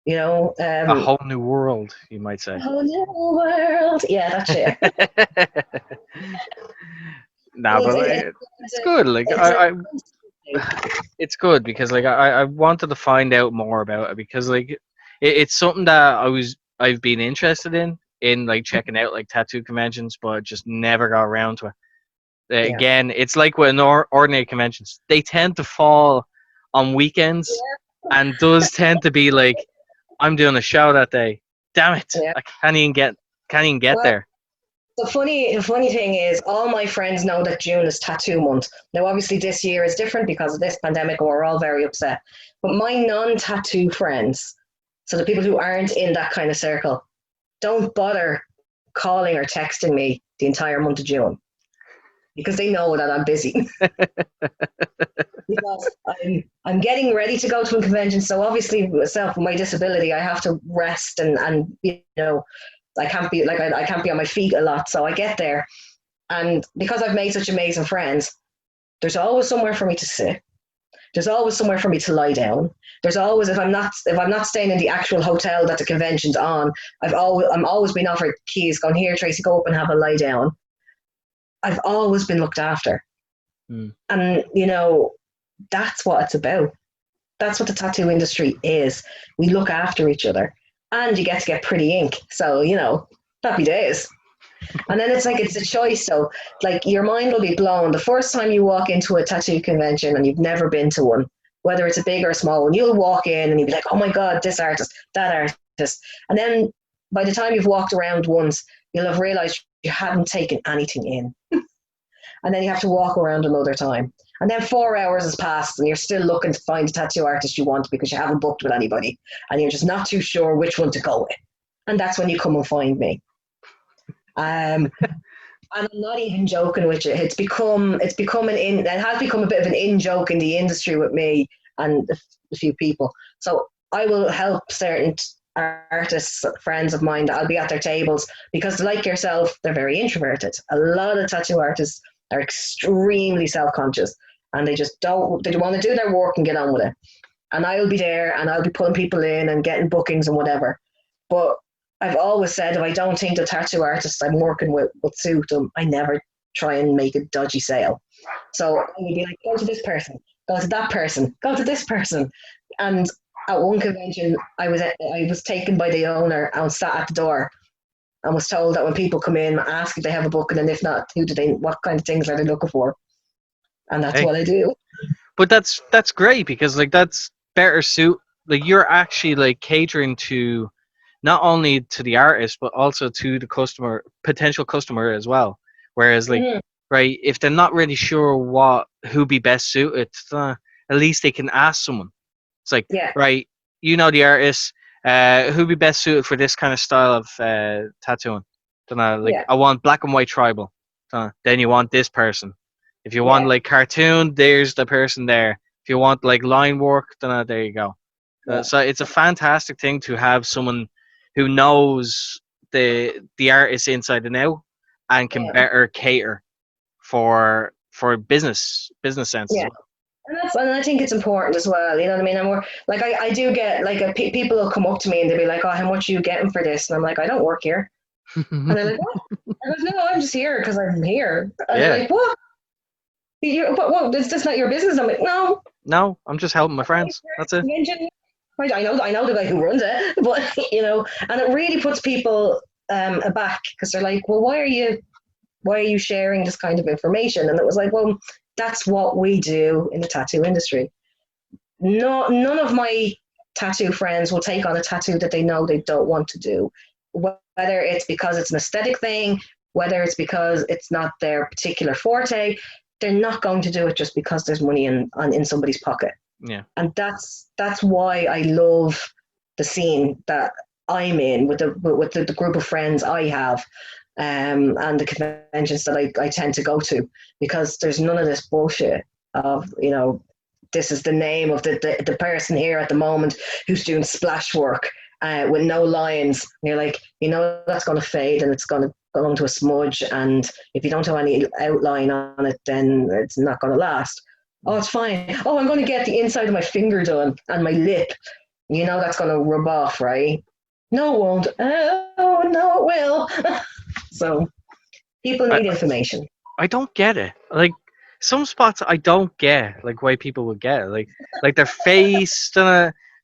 A whole new world, you might say. A whole new world. Yeah, that's it. Nah, but it's good. Like it's good because like I wanted to find out more about it, because like it's something that I've been interested in like checking out like tattoo conventions, but just never got around to it. Again, it's like with ordinary conventions, they tend to fall on weekends, and does tend to be like, I'm doing a show that day. Damn it, I can't even get there. The funny thing is, all my friends know that June is tattoo month. Now, obviously, this year is different because of this pandemic, and we're all very upset. But my non-tattoo friends, so the people who aren't in that kind of circle, don't bother calling or texting me the entire month of June, because they know that I'm busy. Because I'm getting ready to go to a convention, so obviously, myself with my disability, I have to rest and I can't be I can't be on my feet a lot. So I get there, and because I've made such amazing friends, there's always somewhere for me to sit. There's always somewhere for me to lie down. There's always, if I'm not staying in the actual hotel that the convention's on, I'm always being offered keys, going, here, Tracy, go up and have a lie down. I've always been looked after. And that's what it's about. That's what the tattoo industry is. We look after each other. And you get pretty ink. So, happy days. And then it's a choice. So, like, your mind will be blown. The first time you walk into a tattoo convention and you've never been to one, whether it's a big or a small one, you'll walk in and you'll be like, oh my God, this artist, that artist. And then by the time you've walked around once, you'll have realized you hadn't taken anything in. And then you have to walk around another time. And then 4 hours has passed and you're still looking to find a tattoo artist you want, because you haven't booked with anybody and you're just not too sure which one to go with. And that's when you come and find me. And I'm not even joking with you. It has become a bit of an in joke in the industry with me and a few people. So I will help certain artists, friends of mine, that I'll be at their tables because, like yourself, they're very introverted. A lot of tattoo artists are extremely self conscious, and they just don't. They want to do their work and get on with it. And I'll be there, and I'll be pulling people in and getting bookings and whatever. But I've always said if I don't think the tattoo artists I'm working with would suit them, I never try and make a dodgy sale. So I would be like, go to this person, go to that person, go to this person. And at one convention, I was taken by the owner and sat at the door and was told that when people come in, ask if they have a booking, and if not, what kind of things are they looking for? And that's Hey, what I do. but that's great because like that's better suit. Like you're actually like catering to not only to the artist but also to the customer, potential customer as well. Whereas like Mm-hmm. right, if they're not really sure who be best suited, at least they can ask someone. It's like Yeah, right, you know the artist, who be best suited for this kind of style of tattooing. Don't know, like yeah, I want black and white tribal. Then you want this person. If you want yeah, like cartoon, there's the person there. If you want like line work, then there you go. yeah, So it's a fantastic thing to have someone who knows the artist inside and out and can yeah, better cater for business sense as yeah. well. And I think it's important as well. You know what I mean? And we're like, I do get like people will come up to me and they'll be like, "Oh, how much are you getting for this?" And I'm like, "I don't work here." And they're like, "What?" I goes, "No, I'm just here because I'm here." And they're Yeah. like, "What? What? Is this not your business?" I'm like, "No, No, I'm just helping my friends. That's it. convention. I know the guy who runs it, but and it really puts people aback because they're like, "Well, why are you sharing this kind of information?" And it was like, well, that's what we do in the tattoo industry. No, none of my tattoo friends will take on a tattoo that they know they don't want to do, whether it's because it's an aesthetic thing, whether it's because it's not their particular forte. They're not going to do it just because there's money in somebody's pocket. Yeah. And that's why I love the scene that I'm in with the group of friends I have, and the conventions that I tend to go to, because there's none of this bullshit of this is the name of the person here at the moment who's doing splash work with no lines. And you're like, that's going to fade and it's going to go into a smudge, and if you don't have any outline on it, then it's not going to last. Oh, it's fine. Oh, I'm going to get the inside of my finger done and my lip. That's going to rub off, right? No, it won't. Oh, no, it will. So people I need information. I don't get it. Like some spots I don't get like why people would get it. Like their face.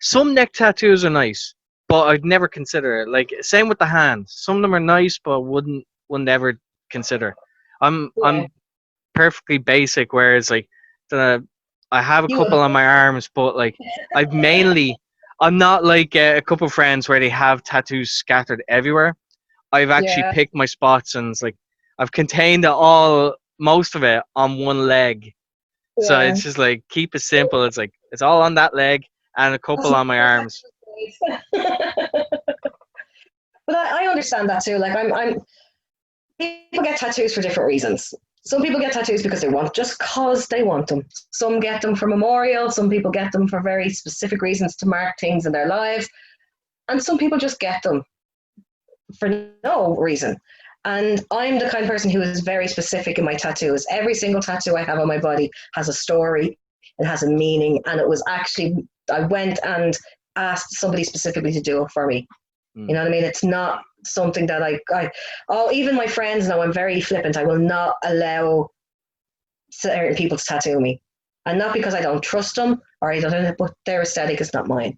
Some neck tattoos are nice, but I'd never consider it. Like same with the hands. Some of them are nice, but wouldn't ever consider. Yeah. I'm perfectly basic. Whereas like the I have a You couple would. on my arms, but like I've mainly I'm not like a couple friends where they have tattoos scattered everywhere. I've actually Yeah. picked my spots and it's like I've contained most of it on one leg. So Yeah. it's just like keep it simple. It's like it's all on that leg and a That's couple not on my arms. But I understand that too. Like I'm people get tattoos for different reasons. Some people get tattoos because they want, just cause they want them. Some get them for memorial. Some people get them for very specific reasons to mark things in their lives. And some people just get them for no reason. And I'm the kind of person who is very specific in my tattoos. Every single tattoo I have on my body has a story, it has a meaning, and it was actually, I went and asked somebody specifically to do it for me. You Mm. know what I mean? It's not something that even my friends know I'm very flippant. I will not allow certain people to tattoo me. And not because I don't trust them or I don't, but their aesthetic is not mine.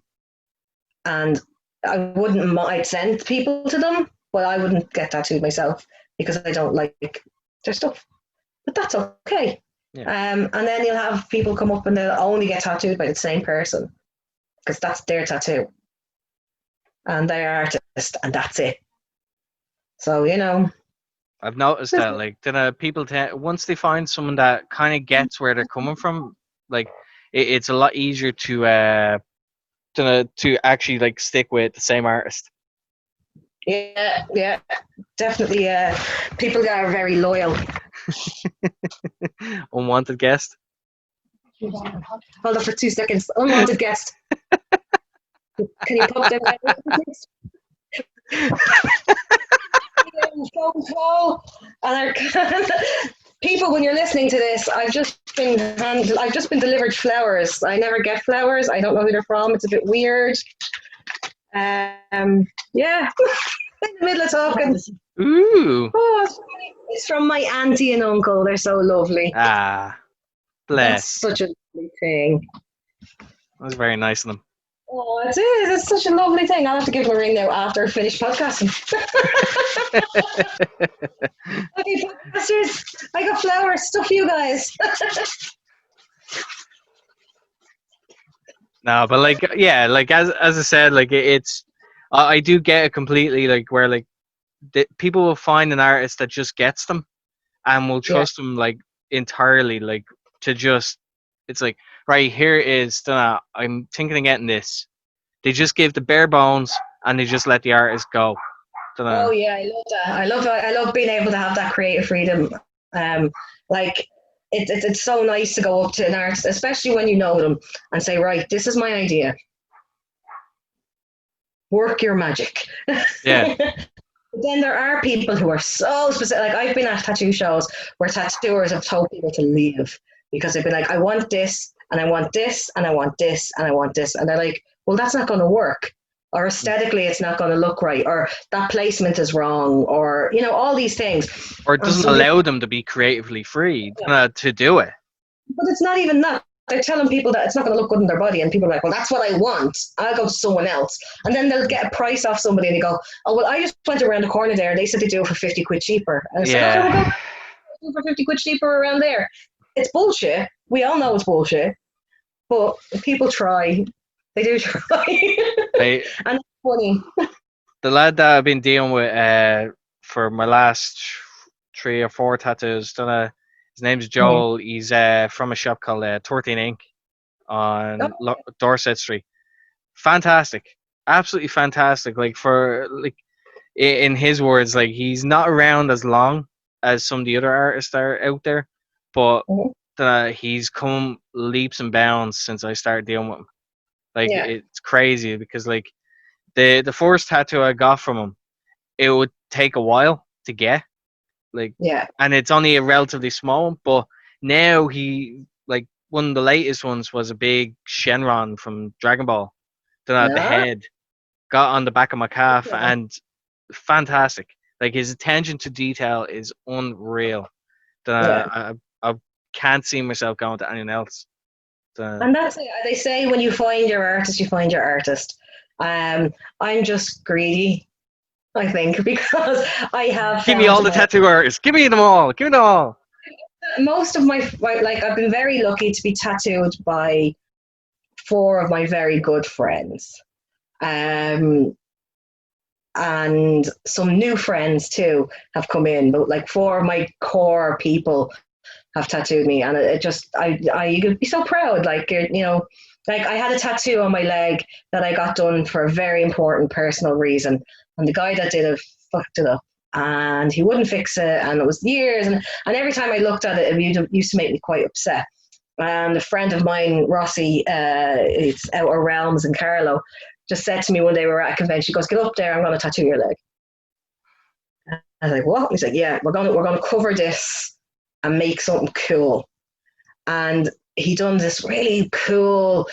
And I'd send people to them, but I wouldn't get tattooed myself because I don't like their stuff. But that's okay. Yeah. And then you'll have people come up and they'll only get tattooed by the same person because that's their tattoo and they're artist and that's it. So, I've noticed that like then people once they find someone that kind of gets where they're coming from, like it's a lot easier to actually like stick with the same artist. Yeah, definitely. People that are very loyal. Unwanted guest. Hold on for 2 seconds. Unwanted guest. Can you pop them down? Phone call. And people, when you're listening to this, I've just been delivered flowers. I never get flowers. I don't know who they're from. It's a bit weird. Yeah, in the middle of talking. Ooh. Oh, it's from my auntie and uncle. They're so lovely. Ah, That's bless. such a lovely thing. That was very nice of them. Oh, it is. It's such a lovely thing. I'll have to give them a ring now after I finish podcasting. Okay, podcasters, I got flowers. Stuff for you guys. No, but like, yeah, like as I said, like it's, I do get it completely. Like where like people will find an artist that just gets them, and will Yeah. trust them like entirely. Like to just, it's like right here is, I'm thinking of getting this. They just give the bare bones, and they just let the artist go. Oh yeah, I love that. I love being able to have that creative freedom. Like it's so nice to go up to an artist, especially when you know them, and say, right, this is my idea. Work your magic. Yeah. But then there are people who are so specific. Like I've been at tattoo shows where tattooers have told people to leave because they've been like, I want this, and I want this, and I want this, and I want this, and they're like, well, that's not going to work. Or aesthetically, it's not going to look right, or that placement is wrong, or all these things. Or it doesn't allow them to be creatively free to do it. But it's not even that. They're telling people that it's not going to look good in their body, and people are like, well, that's what I want. I'll go to someone else. And then they'll get a price off somebody, and they go, oh, well, I just went around the corner there, and they said they do it for 50 quid cheaper. And it's like, okay, we'll go for 50 quid cheaper around there. It's bullshit. We all know it's bullshit. But if people try, they do try. And it's funny. The lad that I've been dealing with for my last 3 or 4 tattoos, his name's Joel. He's from a shop called 13 Ink on Dorset Street. Fantastic, absolutely fantastic. Like in his words, like he's not around as long as some of the other artists that are out there, but he's come leaps and bounds since I started dealing with him. Like it's crazy because like the first tattoo I got from him, it would take a while to get. Like, and it's only a relatively small one, but now he, like, one of the latest ones was a big Shenron from Dragon Ball. Then the head got on the back of my calf, and fantastic. Like his attention to detail is unreal. I can't see myself going to anyone else. And that's it. They say when you find your artist, you find your artist. I'm just greedy, I think, because I have. Give me all the tattoo artists. Give me them all. Give me them all. Most of my like, I've been very lucky to be tattooed by 4 of my very good friends, and some new friends too have come in. But like 4 of my core people have tattooed me, and it just you could be so proud. Like like I had a tattoo on my leg that I got done for a very important personal reason, and the guy that did it fucked it up, and he wouldn't fix it, and it was years, and every time I looked at it, it used to make me quite upset. And a friend of mine, Rossi, it's Outer Realms in Carlow, just said to me one day we were at a convention, he goes, get up there, I'm going to tattoo your leg. I was like, what? He's like, yeah, we're going to cover this and make something cool. And he done this really cool,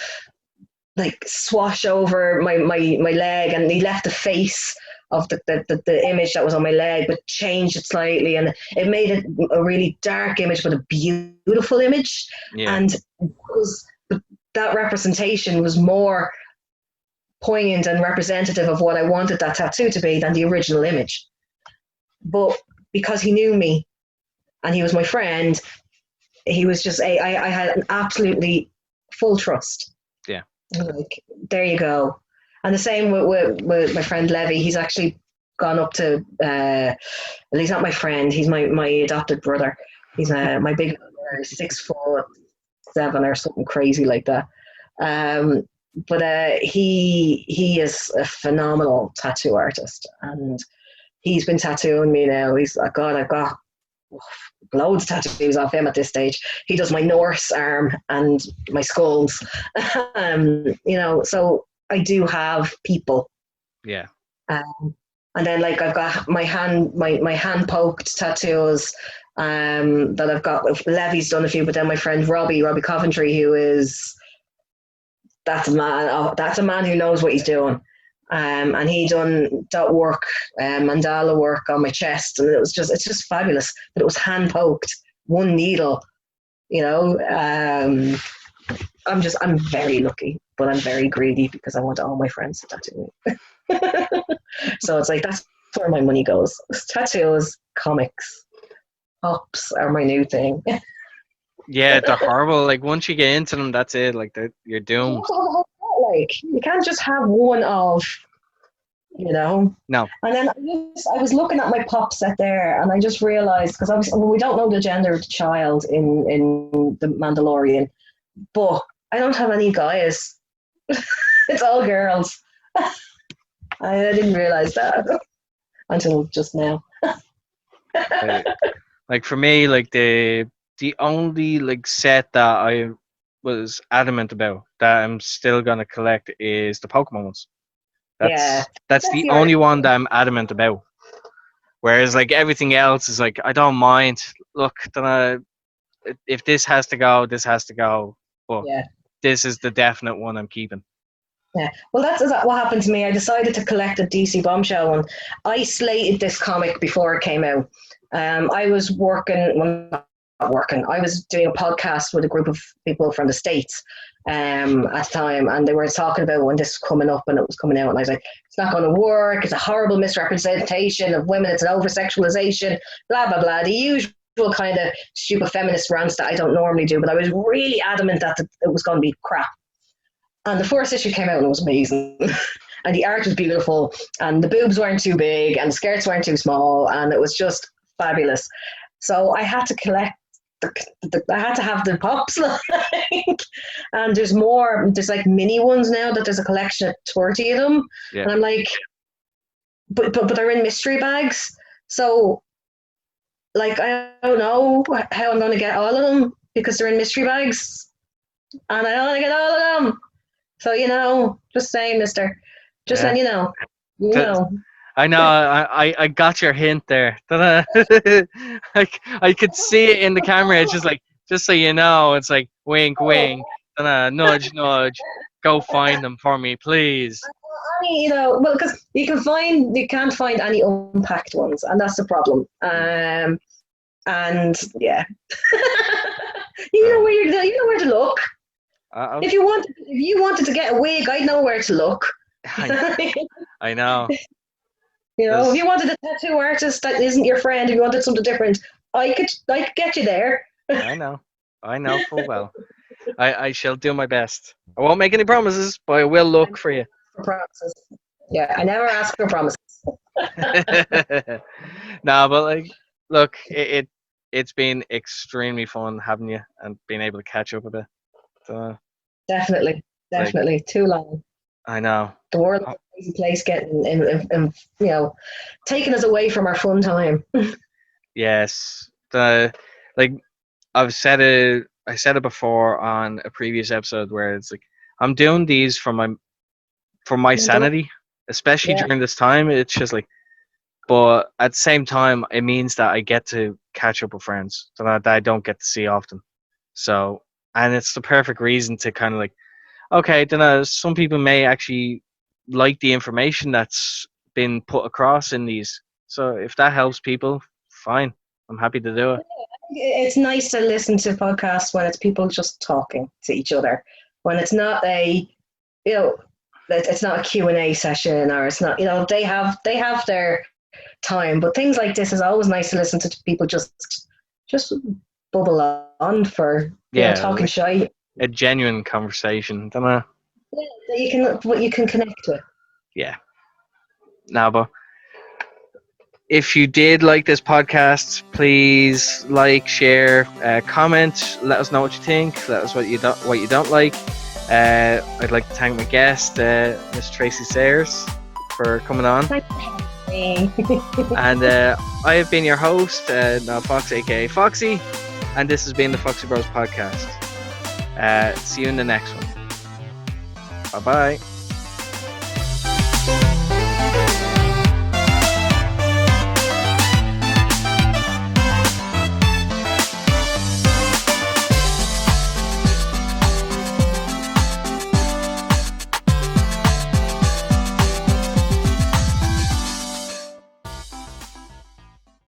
like, swash over my leg, and he left the face of the image that was on my leg, but changed it slightly, and it made it a really dark image, but a beautiful image. And that representation was more poignant and representative of what I wanted that tattoo to be than the original image. But because he knew me and he was my friend, he was just I had an absolutely full trust. Yeah. Like, there you go. And the same with my friend Levy. He's actually gone up to well, he's not my friend, he's my adopted brother. He's my big brother, 6'7" or something crazy like that. but he is a phenomenal tattoo artist, and he's been tattooing me now. He's like, God, I've got loads of tattoos off him at this stage. He does my Norse arm and my skulls. So I do have people. Yeah. And then like I've got my hand poked tattoos that I've got. Levy's done a few, but then my friend Robbie Coventry, who is that's a man. Oh, that's a man who knows what he's doing. And he done dot work, mandala work on my chest, and it's just fabulous. But it was hand poked, one needle. I'm very lucky, but I'm very greedy because I want all my friends to tattoo me. So it's like that's where my money goes. Tattoos, comics, pops are my new thing. Yeah, they're horrible. Like once you get into them, that's it. Like you're doomed. Like you can't just have one of, No. And then I was looking at my pop set there, and I just realized because we don't know the gender of the child in the Mandalorian, but I don't have any guys. It's all girls. I didn't realize that until just now. Like for me, like the only like set that I was adamant about that I'm still gonna collect is the Pokemon ones. That's the only one that I'm adamant about. Whereas like everything else is like I don't mind. Look, if this has to go, this has to go. But this is the definite one I'm keeping. Yeah, well, that's what happened to me. I decided to collect a DC Bombshell one. I slated this comic before it came out. I was not working. I was doing a podcast with a group of people from the States at the time, and they were talking about when this was coming up and it was coming out, and I was like, it's not going to work. It's a horrible misrepresentation of women. It's an over-sexualization, blah, blah, blah. The usual kind of stupid feminist rants that I don't normally do, but I was really adamant that it was going to be crap. And the first issue came out and it was amazing. And the art was beautiful, and the boobs weren't too big, and the skirts weren't too small, and it was just fabulous. So I had to collect I had to have the pops. And there's like mini ones now that there's a collection of 30 of them. Yeah. And I'm like, but they're in mystery bags. So like, I don't know how I'm going to get all of them because they're in mystery bags. And I don't want to get all of them. So, just saying, mister. Just letting you know. I know. I got your hint there. I could see it in the camera. It's just like, just so you know, it's like wink, wink. Nudge, nudge. Go find them for me, please. Well, because you can't find any unpacked ones, and that's the problem. And yeah, you know where to look. If you wanted to get a wig, I'd know where to look. I know. If you wanted a tattoo artist that isn't your friend, if you wanted something different, I could get you there. I know full well. I shall do my best. I won't make any promises, but I will look for you. Promises. Yeah, I never ask for promises. No, but like, look, it's been extremely fun having you and being able to catch up a bit. So, definitely, too long. I know. The world is a crazy place, getting taking us away from our fun time. Yes, like I said it before on a previous episode where it's like I'm doing these for my sanity, especially during this time. It's just like, but at the same time, it means that I get to catch up with friends that I don't get to see often. So, and it's the perfect reason to kind of like, okay, then some people may actually like the information that's been put across in these. So if that helps people, fine. I'm happy to do it. It's nice to listen to podcasts when it's people just talking to each other. When it's not it's not a Q&A session, or it's not, they have their time. But things like this is always nice to listen to people just bubble on for talking shy. A genuine conversation, don't I? Yeah, that you can connect with. Yeah. Now, but if you did like this podcast, please like, share, comment. Let us know what you think. Let us what you don't like. I'd like to thank my guest, Miss Tracy Sayers, for coming on. Thanks for having me. And I have been your host, now Foxy, aka Foxy, and this has been the Foxy Bros podcast. See you in the next one. Bye bye.